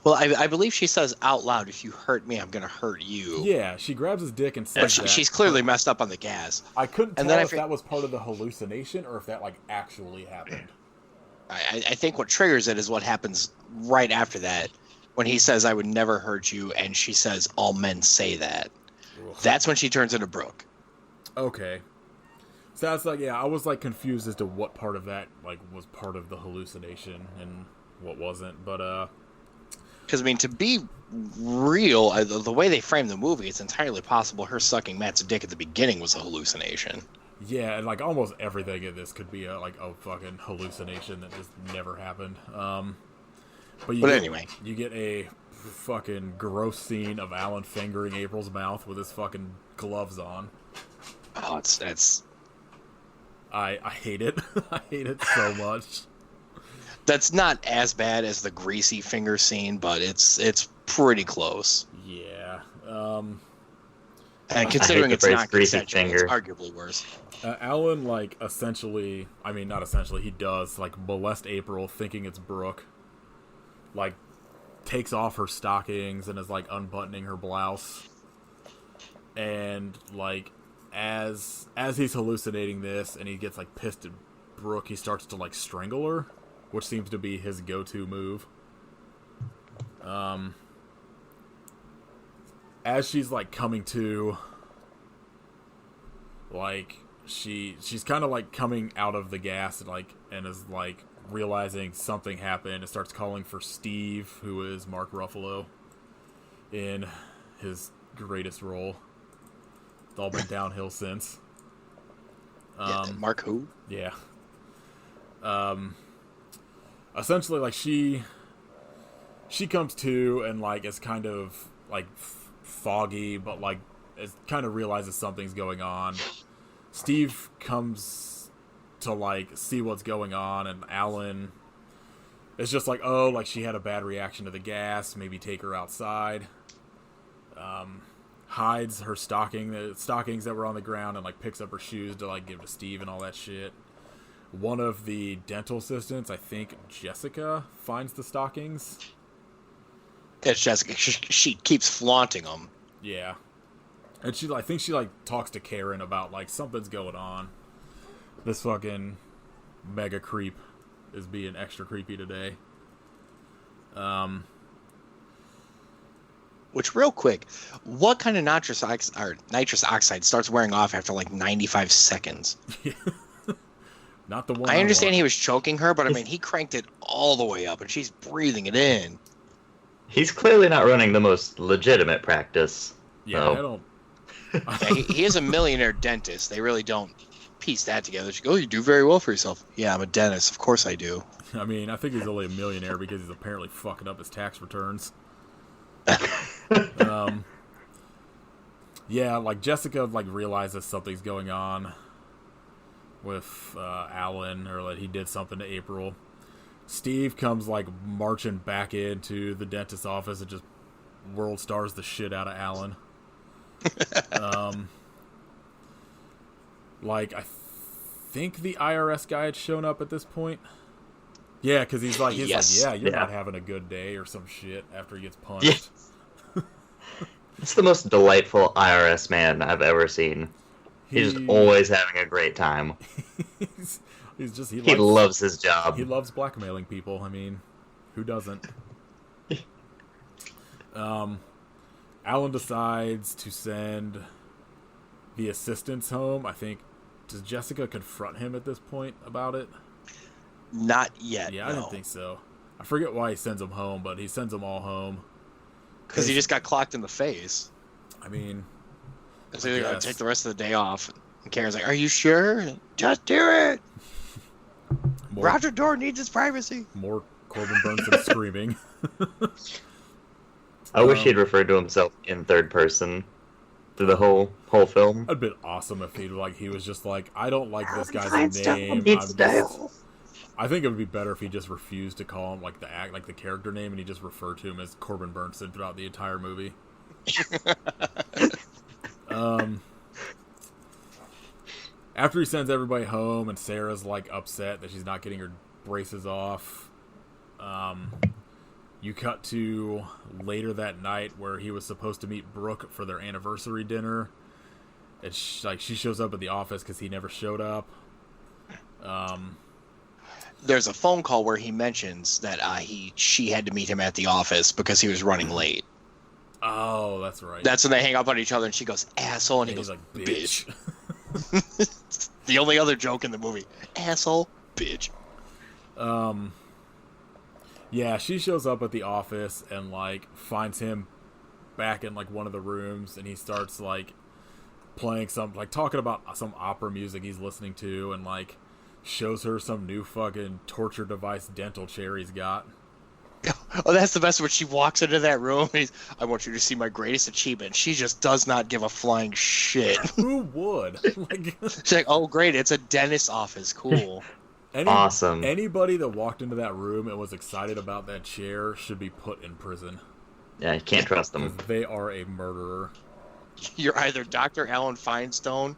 Well, I believe she says out loud, "If you hurt me, I'm gonna hurt you." Yeah, she grabs his dick and says that. She's clearly messed up on the gas. I couldn't tell if that was part of the hallucination or if that like actually happened. I think what triggers it is what happens right after that, when he says, "I would never hurt you," and she says, "All men say that." Ugh. That's when she turns into Brooke. Okay. So that's like, yeah, I was like confused as to what part of that like was part of the hallucination and what wasn't, but Because, I mean, to be real, the way they frame the movie, it's entirely possible her sucking Matt's dick at the beginning was a hallucination. Yeah, and like almost everything in this could be a fucking hallucination that just never happened. But anyway, you get a fucking gross scene of Alan fingering April's mouth with his fucking gloves on. Oh, that's. I hate it. I hate it so much. That's not as bad as the greasy finger scene, but it's pretty close. Yeah. And considering it's not greasy consensual, finger. it's arguably worse. Alan, like, essentially, I mean, not essentially, he does, like, molest April thinking it's Brooke. Like, takes off her stockings and is, like, unbuttoning her blouse. And, like, as he's hallucinating this and he gets, like, pissed at Brooke, he starts to, like, strangle her, which seems to be his go-to move. As she's, like, coming to, like, she's kind of, like, coming out of the gas and is, like, realizing something happened and starts calling for Steve, who is Mark Ruffalo in his greatest role. It's all been downhill since. Mark who? Yeah. Essentially, like, she comes to and, like, is kind of, like, foggy, but, like, it kind of realizes something's going on. Steve comes to, like, see what's going on, and Alan is just like, oh, like, she had a bad reaction to the gas, maybe take her outside. Hides her stockings that were on the ground and, like, picks up her shoes to, like, give to Steve and all that shit. One of the dental assistants, I think Jessica, finds the stockings. It's Jessica. She keeps flaunting them. Yeah. And I think she, like, talks to Karen about, like, something's going on. This fucking mega creep is being extra creepy today. Which, real quick, what kind of nitrous oxide starts wearing off after, like, 95 seconds? Not the one I understand he was choking her, but, I mean, he cranked it all the way up, and she's breathing it in. He's clearly not running the most legitimate practice. Yeah, so. I don't... Yeah, he is a millionaire dentist. They really don't piece that together. She goes, oh, you do very well for yourself. Yeah, I'm a dentist. Of course I do. I mean, I think he's only a millionaire because he's apparently fucking up his tax returns. Yeah, like, Jessica, like, realizes something's going on with Alan, or that he did something to April. Steve comes, like, marching back into the dentist's office and just world stars the shit out of Alan. Like, I think the IRS guy had shown up at this point. Yeah, because he's like, yeah, you're not having a good day or some shit after he gets punched. Yeah. It's the most delightful IRS man I've ever seen. He's always having a great time. He loves his job. He loves blackmailing people. I mean, who doesn't? Alan decides to send the assistants home. I think, does Jessica confront him at this point about it? Not yet. Yeah, I didn't think so. I forget why he sends them home, but he sends them all home. Because he just got clocked in the face. I mean... So they're going to take the rest of the day off. And Karen's like, are you sure? Just do it! Roger Dorr needs his privacy. More Corbin Bernsen screaming. I wish he'd referred to himself in third person through the whole film. It'd been awesome if he was just like, I don't like this guy's name. I think it would be better if he just refused to call him like the character name, and he just referred to him as Corbin Bernsen throughout the entire movie. After he sends everybody home, and Sarah's like upset that she's not getting her braces off, you cut to later that night where he was supposed to meet Brooke for their anniversary dinner. And she shows up at the office because he never showed up. There's a phone call where he mentions that she had to meet him at the office because he was running late. Oh, that's right. That's when they hang up on each other, and she goes, asshole, and he goes, like, bitch. The only other joke in the movie. Asshole, bitch. Yeah, she shows up at the office and, like, finds him back in, like, one of the rooms, and he starts, like, playing some, like, talking about some opera music he's listening to, and, like, shows her some new fucking torture device dental chair he's got. Oh, that's the best when she walks into that room and he's, I want you to see my greatest achievement. She just does not give a flying shit. Who would? Like, she's like, oh, great, it's a dentist's office. Cool. Awesome. Anybody that walked into that room and was excited about that chair should be put in prison. Yeah, you can't trust them. They are a murderer. You're either Dr. Alan Feinstein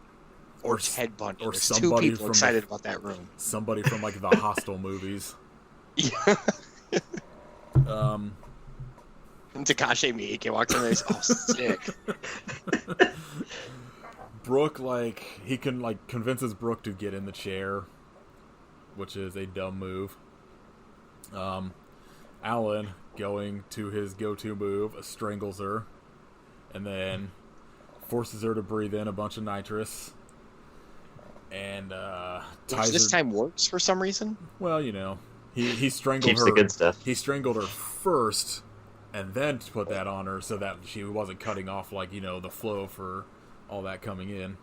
or Ted Bundy. Or There's somebody two people excited about that room. Somebody from, like, the Hostel movies. Yeah. Takashi Miike walks in there. He's, oh, sick. Brooke, like, he can, like, convinces Brooke to get in the chair, which is a dumb move. Alan, going to his go-to move, strangles her, and then forces her to breathe in a bunch of nitrous, and ties Which this her... time works for some reason? Well, you know, he strangled Keeps her. the good stuff. He strangled her first, and then put that on her so that she wasn't cutting off, like, you know, the flow for all that coming in.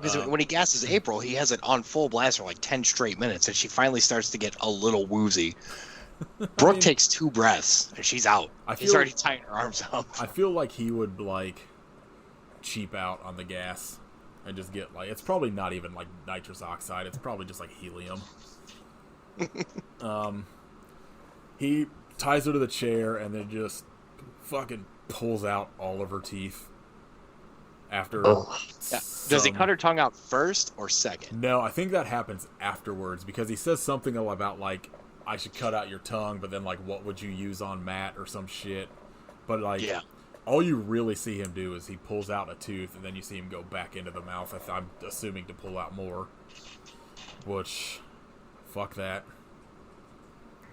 Because when he gasses April, he has it on full blast for like 10 straight minutes, and she finally starts to get a little woozy. Brooke takes 2 breaths, and she's out. He's already tying her arms up. I feel like he would, like, cheap out on the gas and just get, like, it's probably not even, like, nitrous oxide. It's probably just, like, helium. He ties her to the chair and then just fucking pulls out all of her teeth. After Does he cut her tongue out first or second? No, I think that happens afterwards, because he says something about, like, I should cut out your tongue, but then, like, what would you use on Matt or some shit. But, like, all you really see him do is he pulls out a tooth, and then you see him go back into the mouth, I'm assuming to pull out more. Which, fuck that.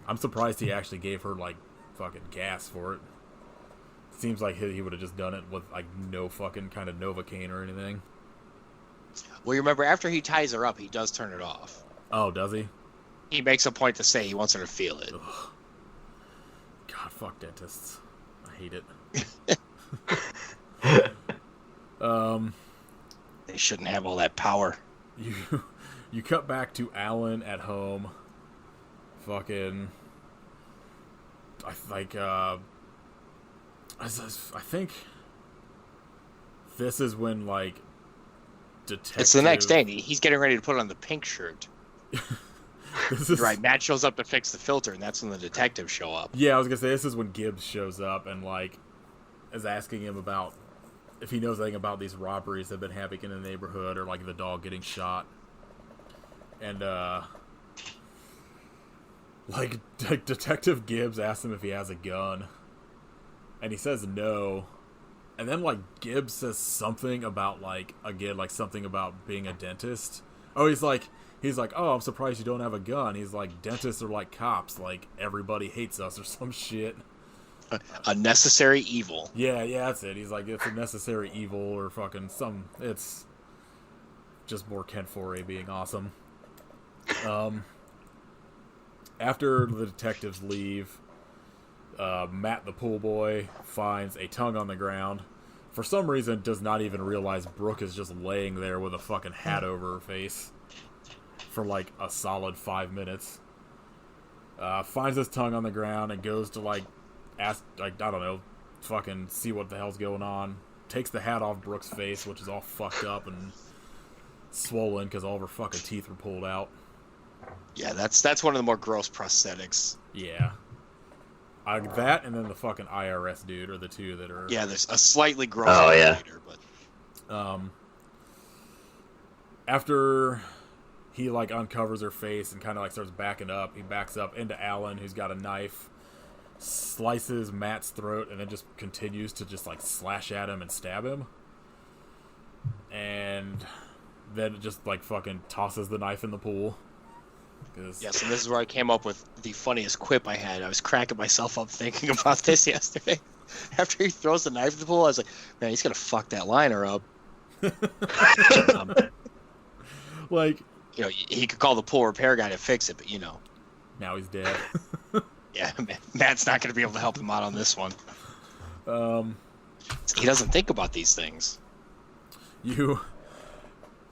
I'm surprised he actually gave her, like, fucking gas for it. Seems like he would have just done it with, like, no fucking kind of Novocaine or anything. Well, you remember, after he ties her up, he does turn it off. Oh, does he? He makes a point to say he wants her to feel it. Ugh. God, fuck dentists. I hate it. They shouldn't have all that power. You cut back to Alan at home. Fucking... I think this is when, like, detective... It's the next day. He's getting ready to put on the pink shirt. Right, Matt shows up to fix the filter, and that's when the detectives show up. Yeah, I was gonna say, this is when Gibbs shows up and, like, is asking him about if he knows anything about these robberies that have been happening in the neighborhood, or, like, the dog getting shot. And, like, Detective Gibbs asks him if he has a gun. And he says no. And then, like, Gibbs says something about, like, again, like, something about being a dentist. Oh, he's like, oh, I'm surprised you don't have a gun. He's like, dentists are like cops. Like, everybody hates us or some shit. A necessary evil. Yeah, that's it. He's like, it's a necessary evil or fucking it's just more Ken Foray being awesome. After the detectives leave, Matt the pool boy finds a tongue on the ground. For some reason, does not even realize Brooke is just laying there with a fucking hat over her face for like a solid 5 minutes. Finds his tongue on the ground and goes to, like, ask, like, I don't know, fucking see what the hell's going on. Takes the hat off Brooke's face, which is all fucked up and swollen because all of her fucking teeth were pulled out. Yeah, that's one of the more gross prosthetics. Yeah. That and then the fucking IRS dude are the two that are... Yeah, there's a slightly gross later, but... After he, like, uncovers her face and kind of, like, starts backing up, he backs up into Alan, who's got a knife, slices Matt's throat, and then just continues to just, like, slash at him and stab him. And then it just, like, fucking tosses the knife in the pool. Yes, and this is where I came up with the funniest quip I had. I was cracking myself up thinking about this yesterday. After he throws the knife in the pool, I was like, man, he's going to fuck that liner up. Like... You know, he could call the pool repair guy to fix it, but, you know. Now he's dead. Yeah, Matt's not going to be able to help him out on this one. He doesn't think about these things. You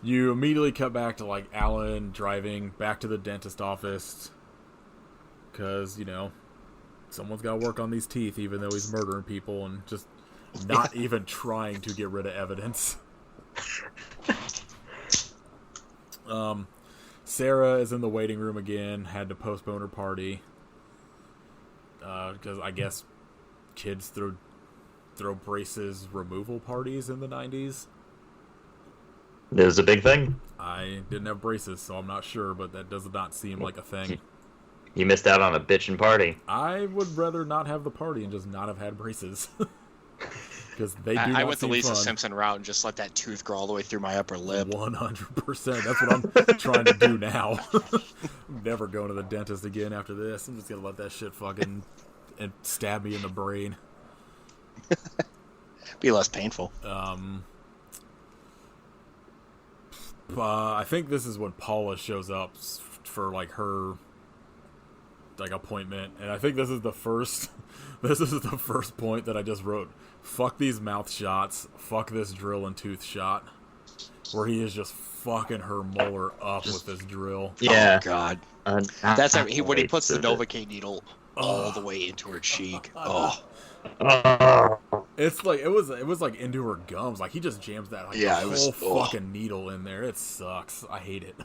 immediately cut back to like Alan driving back to the dentist office because, you know, someone's got to work on these teeth even though he's murdering people and just not even trying to get rid of evidence. Sarah is in the waiting room again, had to postpone her party because I guess kids throw braces removal parties in the 90s. It was a big thing. I didn't have braces, so I'm not sure, but that does not seem like a thing. You missed out on a bitchin' party. I would rather not have the party and just not have had braces. Because they do I not went the seem Lisa fun. Simpson route and just let that tooth grow all the way through my upper lip. 100%. That's what I'm trying to do now. I'm never going to the dentist again after this. I'm just going to let that shit fucking and stab me in the brain. Be less painful. I think this is when Paula shows up for like her like appointment, and I think this is the first point that I just wrote, fuck these mouth shots, fuck this drill and tooth shot, where he is just fucking her molar up with this drill. Yeah. Oh god. That's when he puts the Novocaine needle all the way into her cheek. Oh. It's like it was like into her gums. Like he just jams that like whole fucking needle in there. It sucks. I hate it.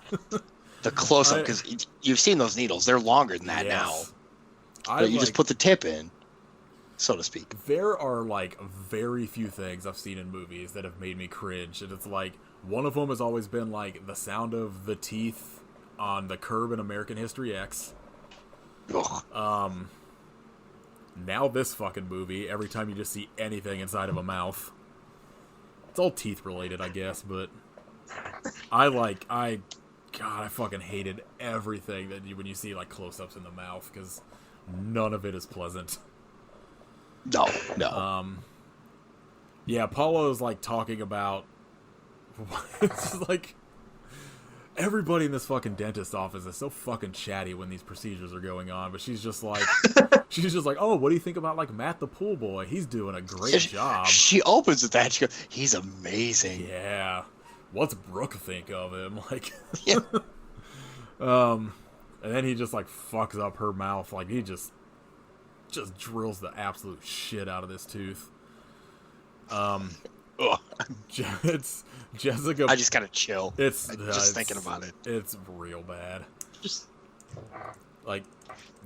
The close up, because you've seen those needles. They're longer than that now. But you just put the tip in, so to speak. There are like very few things I've seen in movies that have made me cringe, and it's like one of them has always been like the sound of the teeth on the curb in American History X. Ugh. Now this fucking movie, every time you just see anything inside of a mouth. It's all teeth related, I guess, but I fucking hated everything that when you see like close-ups in the mouth, because none of it is pleasant. No. Yeah, Paula's like talking about it's like everybody in this fucking dentist office is so fucking chatty when these procedures are going on, but she's just like, oh, what do you think about like Matt the pool boy? He's doing a great job. She opens with that. She goes, he's amazing. Yeah. What's Brooke think of him? Like, yeah. And then he just like fucks up her mouth. Like he just drills the absolute shit out of this tooth. It's Jessica. I just gotta chill. It's just thinking about it. It's real bad. Just like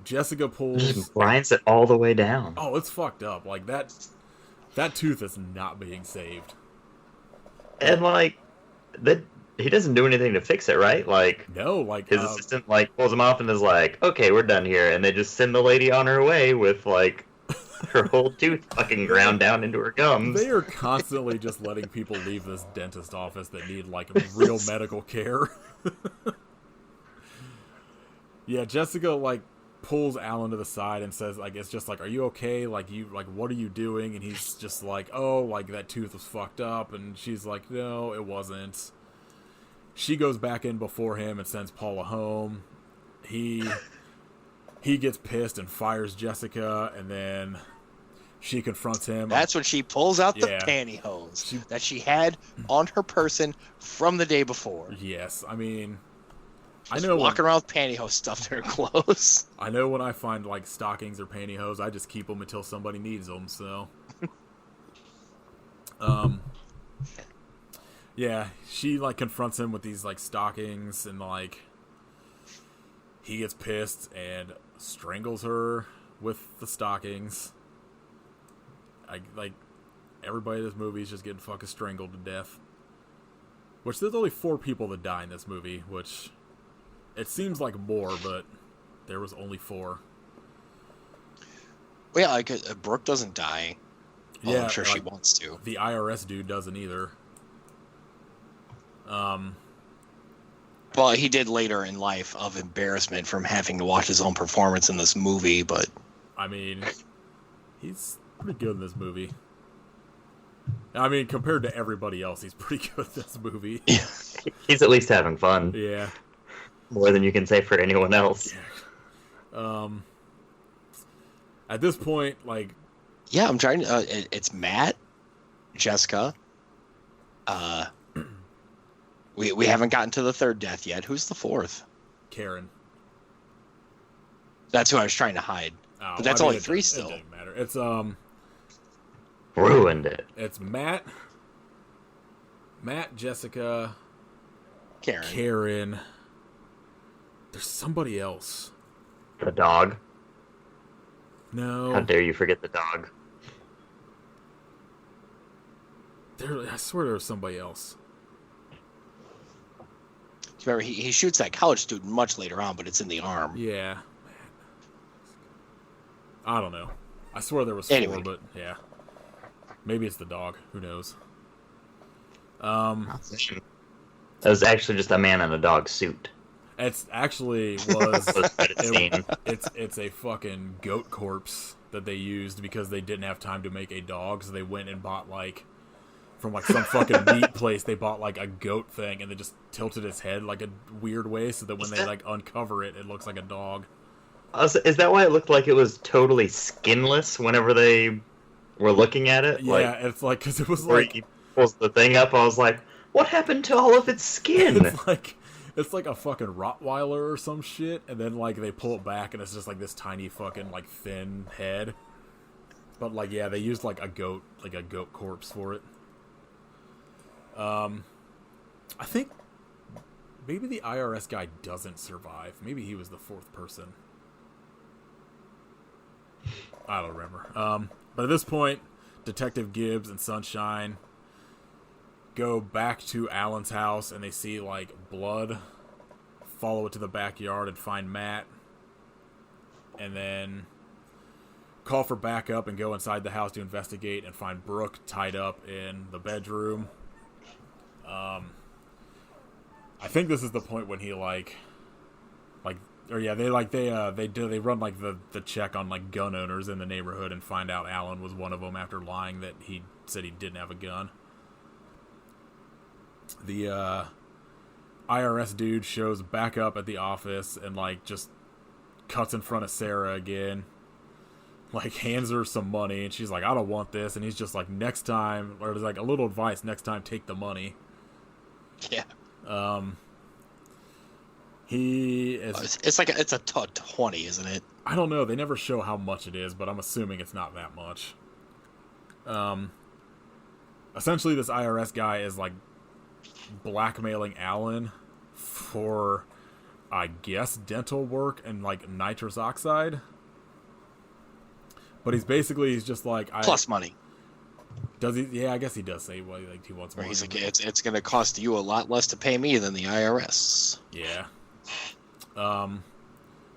Jessica pulls, grinds it all the way down. Oh, it's fucked up. Like that tooth is not being saved. And like that, he doesn't do anything to fix it, right? Like no, like his assistant like pulls him off and is like, "Okay, we're done here," and they just send the lady on her way with like her whole tooth fucking ground down into her gums. They are constantly just letting people leave this dentist office that need like real medical care. Yeah, Jessica like pulls Alan to the side and says, like, it's just like, are you okay? Like, what are you doing? And he's just like, oh, like that tooth was fucked up. And she's like, no, it wasn't. She goes back in before him and sends Paula home. He gets pissed and fires Jessica, and then she confronts him. That's when she pulls out the pantyhose that she had on her person from the day before. Yes, I mean, I know walking around with pantyhose stuffed in her clothes. I know when I find like stockings or pantyhose, I just keep them until somebody needs them. So, yeah, she like confronts him with these like stockings, and like he gets pissed and strangles her with the stockings. Like everybody in this movie is just getting fucking strangled to death. Which there's only 4 people that die in this movie, which it seems like more, but there was only 4. Well, yeah, like Brooke doesn't die. Well, Yeah, I'm sure like, she wants to. The IRS dude doesn't either. Well, he did later in life of embarrassment from having to watch his own performance in this movie, but I mean, he's pretty good in this movie. I mean, compared to everybody else, he's pretty good in this movie. He's at least having fun. Yeah. More than you can say for anyone else. At this point, like, Yeah, I'm trying. It's Matt, Jessica. We haven't gotten to the third death yet. Who's the fourth? Karen. That's who I was trying to hide. Oh, But that's I mean, only three still. It doesn't matter. It's Ruined it. It's Matt, Jessica, Karen. Karen. There's somebody else. The dog. No. How dare you forget the dog? I swear there was somebody else. Remember, he shoots that college student much later on, but it's in the arm. Yeah. I don't know. I swear there was Anyway. four, but yeah. Maybe it's the dog. Who knows? It was actually just a man in a dog suit. It's actually was Post-credit scene. it's a fucking goat corpse that they used because they didn't have time to make a dog, so they went and bought like from like some fucking meat place. They bought like a goat thing and they just tilted its head like a weird way so that when they like uncover it, it looks like a dog. Is that why it looked like it was totally skinless whenever they were looking at it? Yeah, Like, it's like because it was where like he pulls the thing up, I was like, what happened to all of its skin? It's like a fucking Rottweiler or some shit, and then like they pull it back and it's just like this tiny fucking like thin head. But like yeah, they used like a goat corpse for it. I think maybe the IRS guy doesn't survive. Maybe he was the fourth person. I don't remember. But at this point, Detective Gibbs and Sunshine go back to Alan's house and they see like blood, follow it to the backyard and find Matt, and then call for backup and go inside the house to investigate and find Brooke tied up in the bedroom. I think this is the point when he they run like the check on like gun owners in the neighborhood and find out Alan was one of them after lying that he said he didn't have a gun. The IRS dude shows back up at the office and like just cuts in front of Sarah again, like hands her some money and she's like, I don't want this, and he's just like, next time, or there's like a little advice, next time take the money. Yeah. He is. It's a 20, isn't it? I don't know. They never show how much it is, but I'm assuming it's not that much. Essentially, this IRS guy is like blackmailing Alan for, I guess, dental work and like nitrous oxide. But he's just like Plus money. Does he? Yeah, I guess he does say well, like he wants Where money. he's like, it's going to cost you a lot less to pay me than the IRS. Yeah.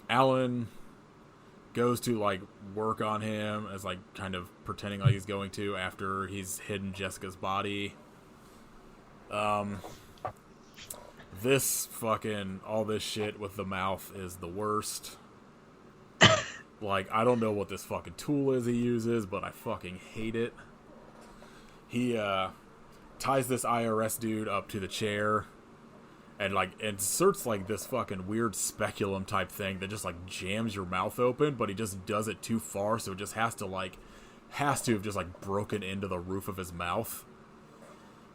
Alan goes to like work on him as like kind of pretending like he's going to after he's hidden Jessica's body. This fucking all this shit with the mouth is the worst. Like, I don't know what this fucking tool is he uses, but I fucking hate it. He ties this IRS dude up to the chair and like inserts like this fucking weird speculum type thing that just like jams your mouth open, but he just does it too far, so it just has to have just like broken into the roof of his mouth.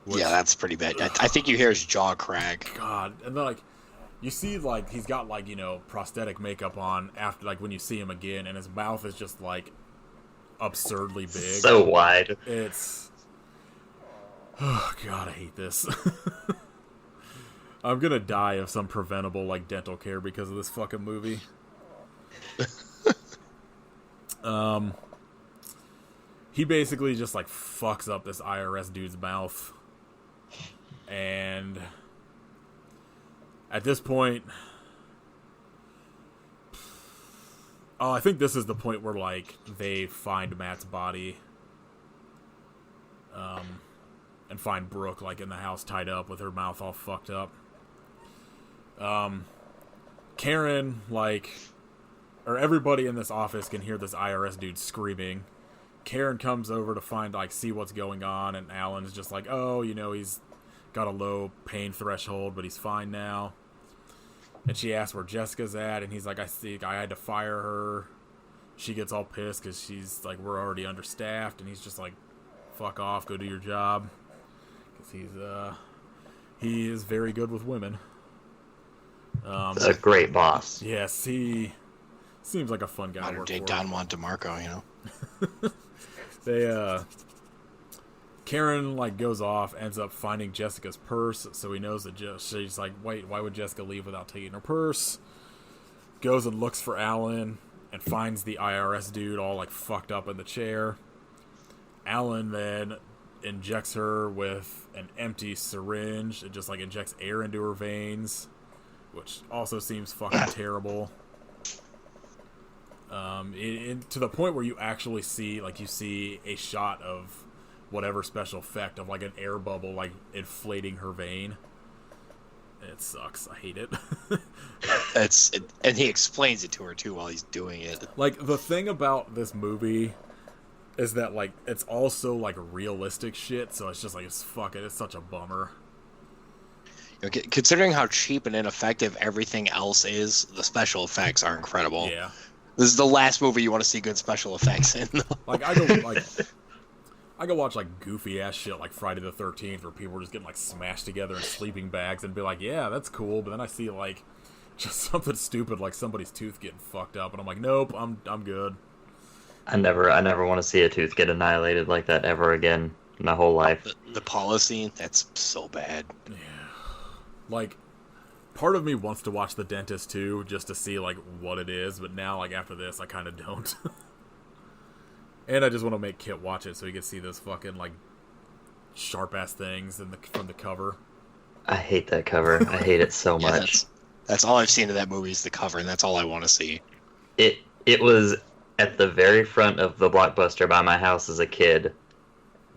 Which, yeah, that's pretty bad. I think you hear his jaw crack. God, and then like you see like he's got like, you know, prosthetic makeup on after like when you see him again, and his mouth is just like absurdly big. So wide. It's oh god, I hate this. I'm gonna die of some preventable like dental care because of this fucking movie. He basically just like fucks up this IRS dude's mouth. And at this point, I think this is the point where like they find Matt's body, and find Brooke like in the house tied up with her mouth all fucked up. Karen or everybody in this office can hear this IRS dude screaming. Karen comes over to see what's going on, and Alan's just like, oh, you know, he's got a low pain threshold, but he's fine now. And she asks where Jessica's at, and he's like, I had to fire her she gets all pissed because she's like, we're already understaffed, and he's just like, fuck off, go do your job. Because he is very good with women. A great boss. Yes, he seems like a fun guy to Modern work day for. Don Juan DeMarco, you know. They Karen like goes off, ends up finding Jessica's purse, so he knows that she's like, wait, why would Jessica leave without taking her purse? Goes and looks for Alan and finds the IRS dude all like fucked up in the chair. Alan then injects her with an empty syringe. It just like injects air into her veins, which also seems fucking terrible. To the point where you actually see, like, you see a shot of whatever special effect of like an air bubble like inflating her vein. It sucks. I hate it. And he explains it to her too while he's doing it. Like, the thing about this movie is that like it's also like realistic shit, so it's just like, it's such a bummer. Considering how cheap and ineffective everything else is, the special effects are incredible. Yeah. This is the last movie you want to see good special effects in. Like, I go watch like goofy ass shit like Friday the 13th, where people are just getting like smashed together in sleeping bags, and be like, yeah, that's cool. But then I see like just something stupid like somebody's tooth getting fucked up, and I'm like, nope, I'm good. I never want to see a tooth get annihilated like that ever again in my whole life. The policy, that's so bad. Yeah. Like, part of me wants to watch The Dentist too, just to see like what it is, but now like after this, I kind of don't. And I just want to make Kit watch it so he can see those fucking like sharp ass things from the cover. I hate that cover. I hate it so Yeah, much. that's all I've seen of that movie is the cover, and that's all I want to see. It was at the very front of the Blockbuster by my house as a kid,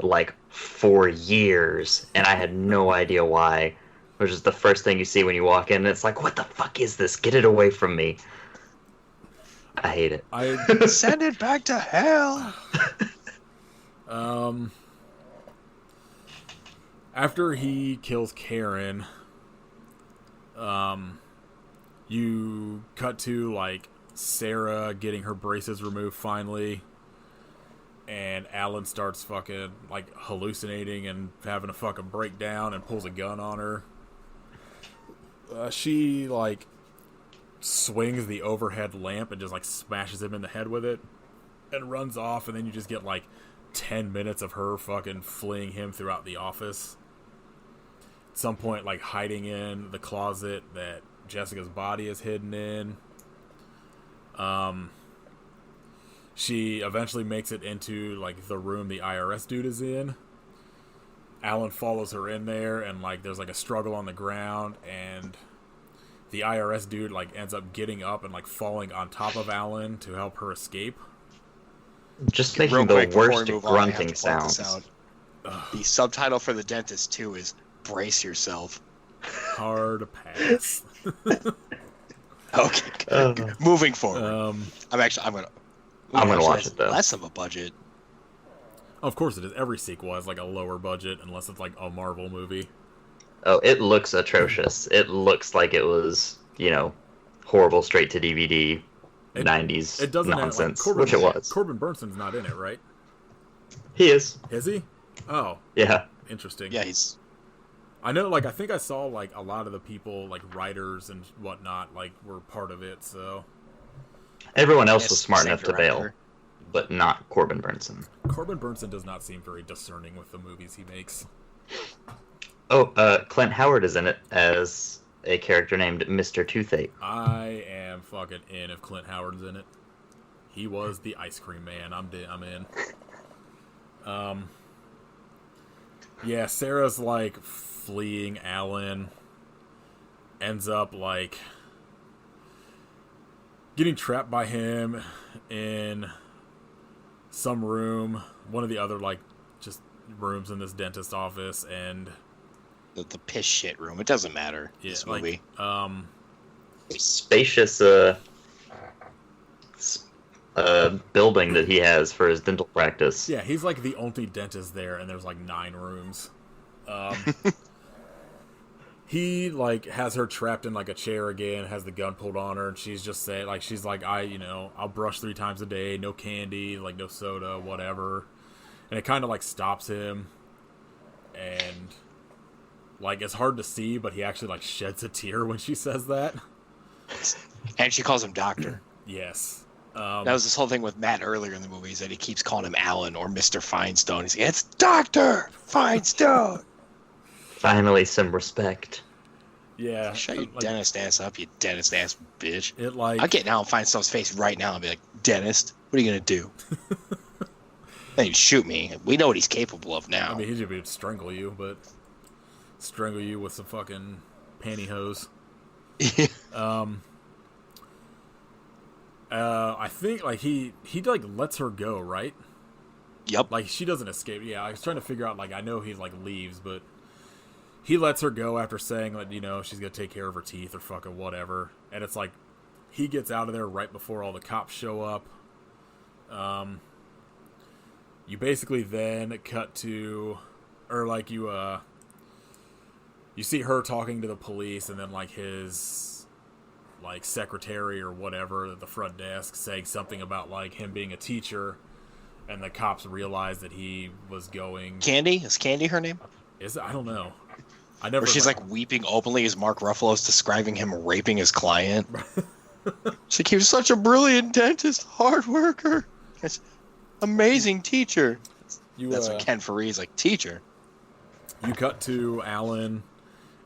like for years, and I had no idea why. Which is the first thing you see when you walk in, and it's like, what the fuck is this? Get it away from me. I hate it. Send it back to hell. After he kills Karen, you cut to like Sarah getting her braces removed finally, and Alan starts fucking like hallucinating and having a fucking breakdown and pulls a gun on her. She like swings the overhead lamp and just like smashes him in the head with it and runs off, and then you just get like 10 minutes of her fucking fleeing him throughout the office. At some point, like hiding in the closet that Jessica's body is hidden in. She eventually makes it into like the room the IRS dude is in. Alan follows her in there, and like there's like a struggle on the ground, and the IRS dude like ends up getting up and like falling on top of Alan to help her escape. Just making the worst grunting sounds. The subtitle for The Dentist 2 is "Brace Yourself." Hard pass. Okay. Moving forward. I'm gonna watch it though. Less of a budget. Of course it is. Every sequel has like a lower budget unless it's like a Marvel movie. Oh, it looks atrocious. It looks like it was, horrible straight to DVD 90s it doesn't nonsense, have, like, which it was. Corbin Bernsen's not in it, right? He is. Is he? Oh. Yeah. Interesting. Yeah, he's... I know, like, I think I saw, like, a lot of the people, like, writers and whatnot, like, were part of it, so... Everyone else was smart enough to bail, but not Corbin Bernsen. Corbin Bernsen does not seem very discerning with the movies he makes. Oh, Clint Howard is in it as a character named Mr. Toothache. I am fucking in if Clint Howard's in it. He was the ice cream man. I'm in. Yeah, Sarah's like fleeing Alan. Ends up like getting trapped by him in some room, one of the other like just rooms in this dentist office, and the piss shit room. It doesn't matter. Yeah, this movie. Spacious building that he has for his dental practice. Yeah, he's like the only dentist there, and there's like 9 rooms. he like has her trapped in like a chair again, has the gun pulled on her, and she's just saying like I'll brush 3 times a day, no candy, like no soda, whatever. And it kind of like stops him, and like it's hard to see, but he actually like sheds a tear when she says that. And she calls him doctor. Yes. That was this whole thing with Matt earlier in the movie, is that he keeps calling him Alan or Mr. Finestone. He's like, it's Dr. Finestone. Finally, some respect. Yeah. Shut your dentist ass up, you dentist ass bitch. It like I'll get Alan Finstone's face right now and be like, dentist, what are you going to do? Then he'd shoot me. We know what he's capable of now. I mean, he'd be strangle you, but strangle you with some fucking pantyhose. I think like he like lets her go, right? Yep. Like she doesn't escape. Yeah, I was trying to figure out like I know he like leaves, but he lets her go after saying that she's gonna take care of her teeth or fucking whatever. And it's like he gets out of there right before all the cops show up. You basically then cut to, or like you see her talking to the police, and then like his like secretary or whatever at the front desk saying something about like him being a teacher, and the cops realize that he was going. Candy? Is Candy her name? Is it? I don't know. I never. Where she's like weeping openly as Mark Ruffalo's describing him raping his client. She's like, he was such a brilliant dentist, hard worker, amazing teacher. That's what Ken Faree's like, teacher. You cut to Alan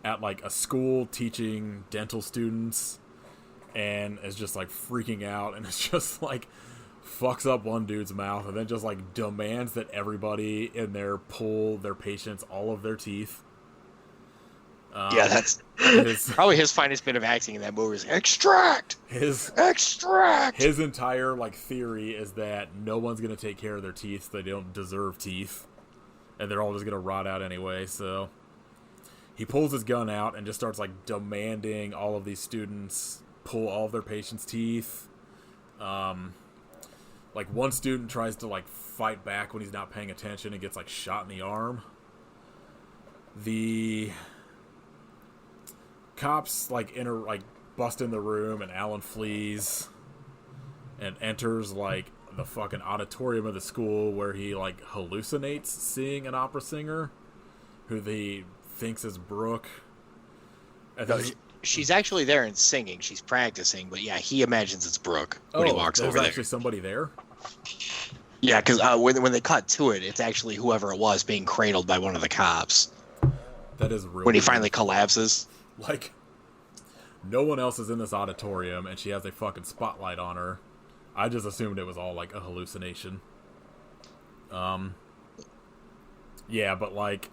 at like a school teaching dental students, and is just like freaking out, and it's just like fucks up one dude's mouth, and then just like demands that everybody in there pull their patients all of their teeth. Yeah, that's probably his finest bit of acting in that movie. Is extract. Extract. His entire like theory is that no one's gonna take care of their teeth. They don't deserve teeth, and they're all just gonna rot out anyway. So he pulls his gun out and just starts like demanding all of these students pull all of their patients' teeth. Like one student tries to like fight back when he's not paying attention and gets like shot in the arm. The cops like bust in the room, and Alan flees and enters like the fucking auditorium of the school, where he like hallucinates seeing an opera singer who he thinks is Brooke. She's actually there and singing. She's practicing, but yeah, he imagines it's Brooke when he walks over there. There's actually somebody there? Yeah, because when they cut to it, it's actually whoever it was being cradled by one of the cops. That is really when he finally collapses. Like, no one else is in this auditorium, and she has a fucking spotlight on her. I just assumed it was all like a hallucination. Yeah, but like,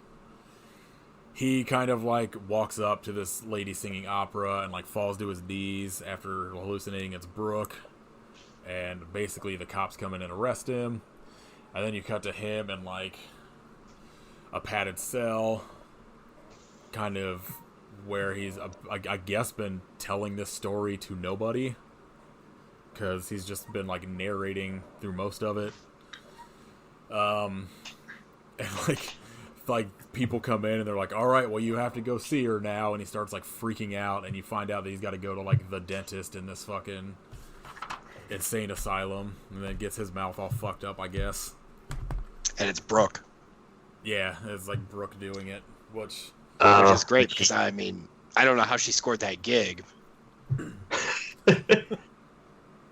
he kind of like walks up to this lady singing opera and like falls to his knees after hallucinating it's Brooke, and basically the cops come in and arrest him, and then you cut to him in like a padded cell, kind of where he's I guess been telling this story to nobody, because he's just been like narrating through most of it. And like people come in and they're like, all right, well, you have to go see her now, and he starts like freaking out, and you find out that he's got to go to like the dentist in this fucking insane asylum, and then gets his mouth all fucked up, I guess. And it's Brooke. Yeah, it's like Brooke doing it, which is great, because I mean, I don't know how she scored that gig.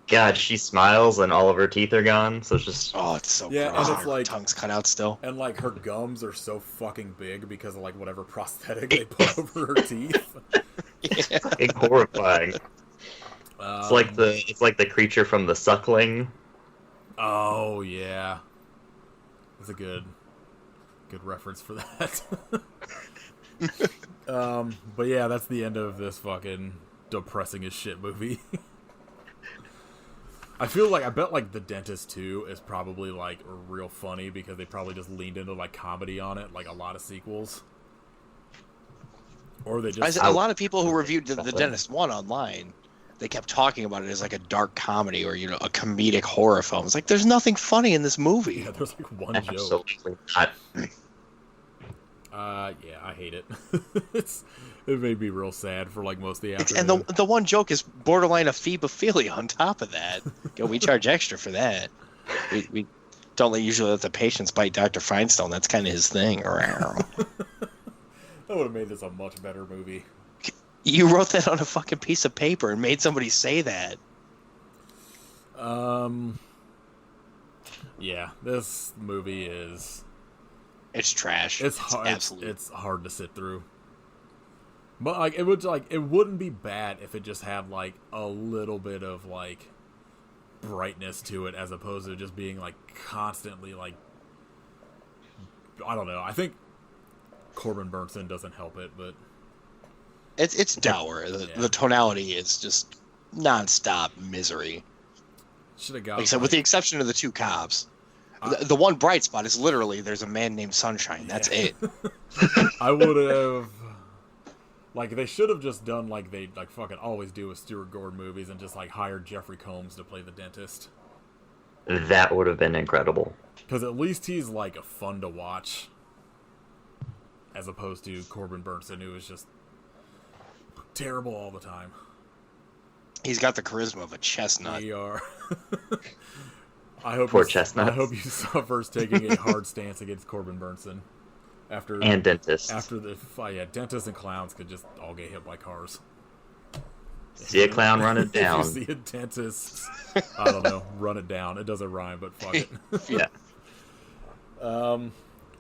God, she smiles and all of her teeth are gone, so it's just... Oh, it's so yeah, gross. and it's like... Her tongue's cut out still. And like her gums are so fucking big because of like whatever prosthetic they put over her teeth. Yeah. It's horrifying. It's like the creature from The Suckling. Oh yeah, that's a good reference for that. But yeah, that's the end of this fucking depressing as shit movie. I bet like The Dentist 2 is probably like real funny because they probably just leaned into like comedy on it, like a lot of sequels. Or they just... A lot of people who reviewed the Dentist 1 online, they kept talking about it as like a dark comedy or, you know, a comedic horror film. It's like, there's nothing funny in this movie. Yeah, there's like one joke. Absolutely not. Yeah, I hate it. It made me real sad for like most of the And afternoon. the one joke is borderline a phebophilia on top of that. We charge extra for that. We don't usually let the patients bite Dr. Feinstein. That's kind of his thing. That would have made this a much better movie. You wrote that on a fucking piece of paper and made somebody say that. Yeah, this movie is... It's trash. It's hard. Absolutely. It's hard to sit through. But like it wouldn't be bad if it just had like a little bit of like brightness to it, as opposed to just being like constantly like, I don't know. I think Corbin Bernsen doesn't help it, but it's dour. The tonality is just nonstop misery. Should have got. Like I said, with the exception of the two cops. The one bright spot is literally there's a man named Sunshine. That's it. I would have. Like, they should have just done like they like fucking always do with Stuart Gordon movies and just like hired Jeffrey Combs to play the dentist. That would have been incredible. Because at least he's like a fun to watch, as opposed to Corbin Bernsen, who is just terrible all the time. He's got the charisma of a chestnut. We are. I hope Poor you, chestnuts. I hope you suffers taking a hard stance against Corbin Bernsen. And dentists. After the dentists and clowns could just all get hit by cars. See a clown run it down. If you see a dentist, I don't know, run it down. It doesn't rhyme, but fuck it. Yeah.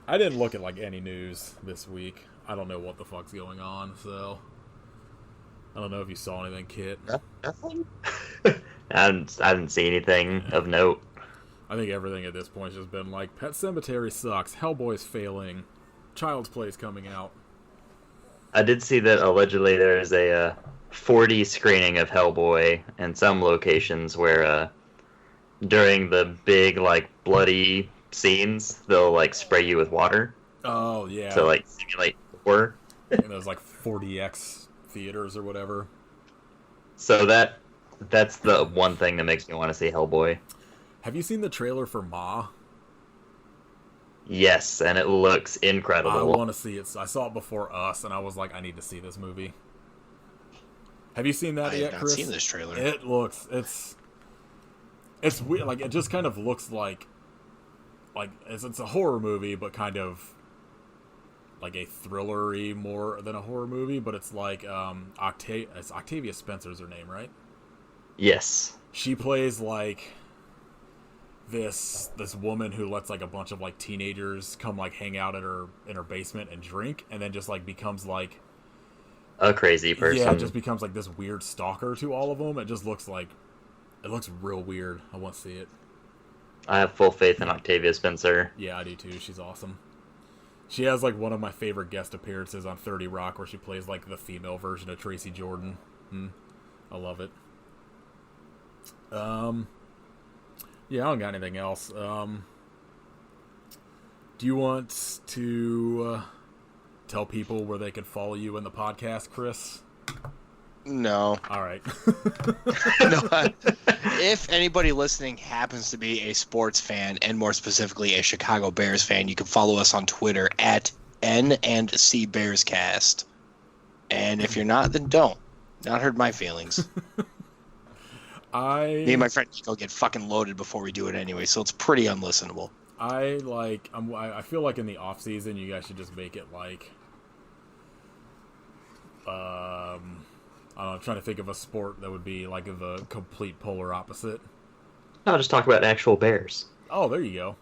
I didn't look at like any news this week. I don't know what the fuck's going on, so I don't know if you saw anything, Kit. Nothing. I didn't see anything of note. I think everything at this point has just been like, Pet Sematary sucks, Hellboy's failing, Child's Play's coming out. I did see that allegedly there is a 4D screening of Hellboy in some locations where during the big like bloody scenes they'll like spray you with water. Oh yeah. To like simulate horror. In those like 4DX theaters or whatever. So that's the one thing that makes me want to see Hellboy. Have you seen the trailer for Ma? Yes, and it looks incredible. I want to see it. I saw it before Us, and I was like, I need to see this movie. Have you seen that yet, Chris? I have not seen this trailer. It looks, it's weird. Like, it just kind of looks like it's a horror movie, but kind of like a thriller-y more than a horror movie. But it's like it's Octavia Spencer's her name, right? Yes. She plays like this woman who lets like a bunch of like teenagers come like hang out in her basement and drink, and then just like becomes like a crazy person. Yeah, it just becomes like this weird stalker to all of them. It looks real weird. I want to see it. I have full faith in Octavia Spencer. Yeah, I do too. She's awesome. She has like one of my favorite guest appearances on 30 Rock where she plays like the female version of Tracy Jordan. I love it. Yeah, I don't got anything else. Do you want to tell people where they can follow you in the podcast, Chris? No. All right. No. If anybody listening happens to be a sports fan, and more specifically a Chicago Bears fan, you can follow us on Twitter at N&C_BearsCast. And if you're not, then don't. Not hurt my feelings. Me and my friend Nico get fucking loaded before we do it anyway, so it's pretty unlistenable. I feel like in the off season you guys should just make it like I don't know, I'm trying to think of a sport that would be like the complete polar opposite. No, just talk about actual bears. Oh, there you go.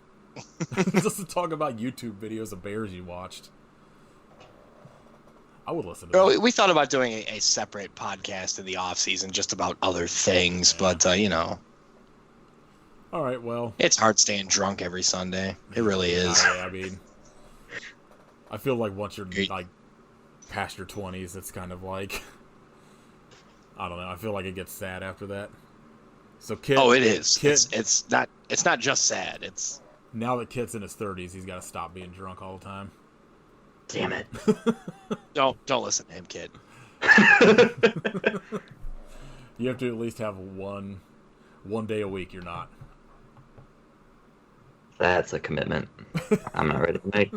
Just to talk about YouTube videos of bears you watched. I would listen to that. We thought about doing a separate podcast in the off season just about other things, but you know. All right, well, it's hard staying drunk every Sunday. It really is. I mean, I feel like once you're like past your 20s, it's kind of like, I don't know. I feel like it gets sad after that. So Kit, it is. Kit, it's not just sad. It's now that Kit's in his 30s, he's got to stop being drunk all the time. Damn it! Don't listen to him, kid. You have to at least have one day a week you're not. That's a commitment I'm not ready to make.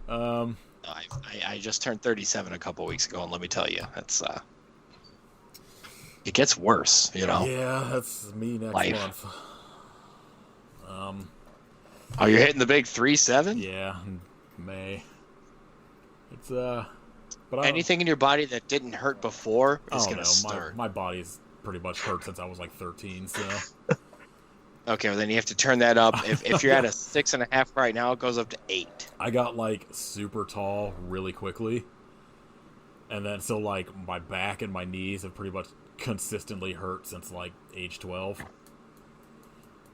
I just turned 37 a couple weeks ago, and let me tell you, that's it gets worse, you know. Yeah, that's me next Life. month. Oh, you're hitting the big 3-7? Yeah, in May. It's but I anything in your body that didn't hurt before is don't gonna know. start. My body's pretty much hurt since I was like 13. So Okay, well then you have to turn that up. If you're at a 6.5 right now, it goes up to 8. I got like super tall really quickly, and then so like my back and my knees have pretty much consistently hurt since like age 12.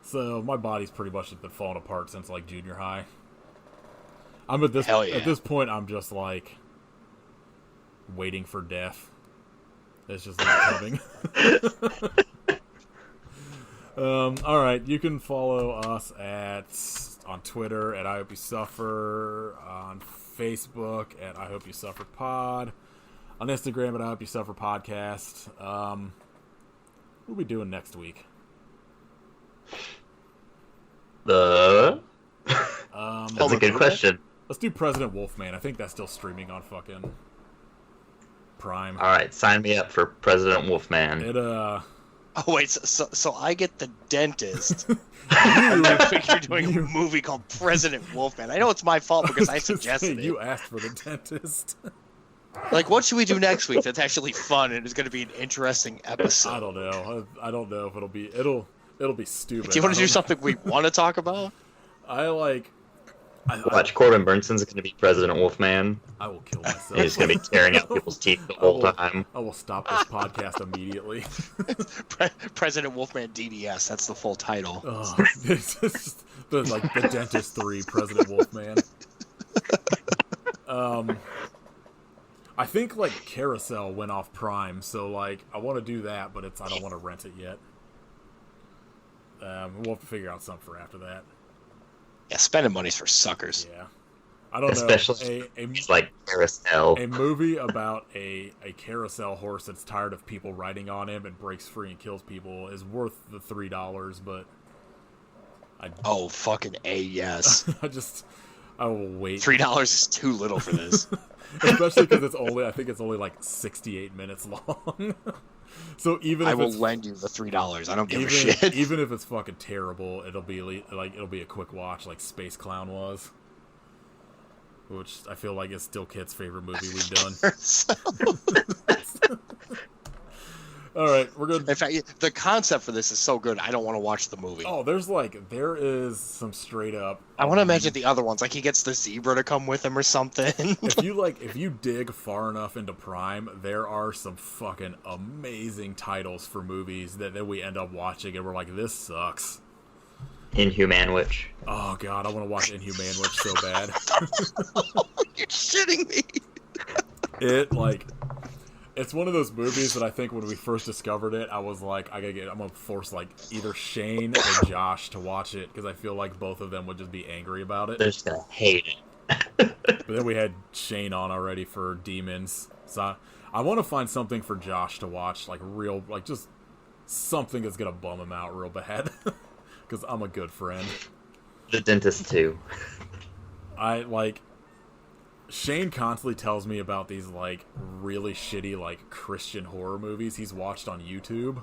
So my body's pretty much been falling apart since like junior high. I'm at this Hell yeah. At this point I'm just like waiting for death. It's just not coming. All right, you can follow us on Twitter at I Hope You Suffer, on Facebook at I Hope You Suffer Pod, on Instagram at I Hope You Suffer Podcast. What are we doing next week? That's a good question. Let's do President Wolfman. I think that's still streaming on fucking Prime. All right, sign me up for President Wolfman. It Oh wait, so I get the dentist. I think you're doing a movie called President Wolfman. I know it's my fault because I suggested it. You asked for the dentist. Like, what should we do next week that's actually fun and is going to be an interesting episode? I don't know. I don't know if it'll be stupid. Do you want to do something we want to talk about? Watch, Corbin Bernsen's going to be President Wolfman. I will kill myself. He's going to be tearing out people's teeth the whole time. I will stop this podcast immediately. President Wolfman DDS. That's the full title. Oh, it's just the Dentist 3 President Wolfman. I think like Carousel went off Prime, so like I want to do that, but I don't want to rent it yet. We'll have to figure out something for after that. Yeah, spending money's for suckers. Yeah, I don't Especially know. it's like Carousel. A movie about a carousel horse that's tired of people riding on him and breaks free and kills people is worth the $3, but oh fucking A, yes. I will wait. $3 is too little for this. Especially because I think it's only like 68 minutes long. So even if I will lend you the $3. I don't give a shit. Even if it's fucking terrible, it'll be a quick watch, like Space Clown was, which I feel like is still Kit's favorite movie we've done. All right, we're good. In fact, the concept for this is so good. I don't want to watch the movie. Oh, there is some straight up. I want to imagine the other ones, like he gets the zebra to come with him or something. If you dig far enough into Prime, there are some fucking amazing titles for movies that we end up watching, and we're like, this sucks. Inhuman Witch. Oh god, I want to watch Inhuman Witch so bad. You're shitting me. It's one of those movies that I think when we first discovered it, I was like, I'm gonna force like either Shane or Josh to watch it because I feel like both of them would just be angry about it. They're just gonna hate it. But then we had Shane on already for Demons, so I want to find something for Josh to watch, just something that's gonna bum him out real bad, because I'm a good friend. The Dentist 2. Shane constantly tells me about these like really shitty like Christian horror movies he's watched on YouTube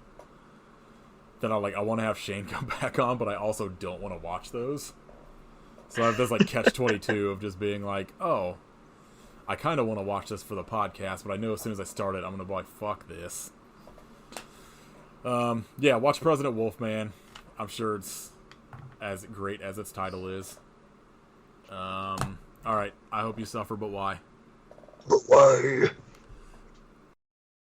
that I want to have Shane come back on, but I also don't want to watch those. So I have this like catch-22 of just being like, oh, I kind of want to watch this for the podcast, but I know as soon as I start it, I'm gonna be like, fuck this. Yeah, watch President Wolfman. I'm sure it's as great as its title is. Alright, I hope you suffer, but why? But why?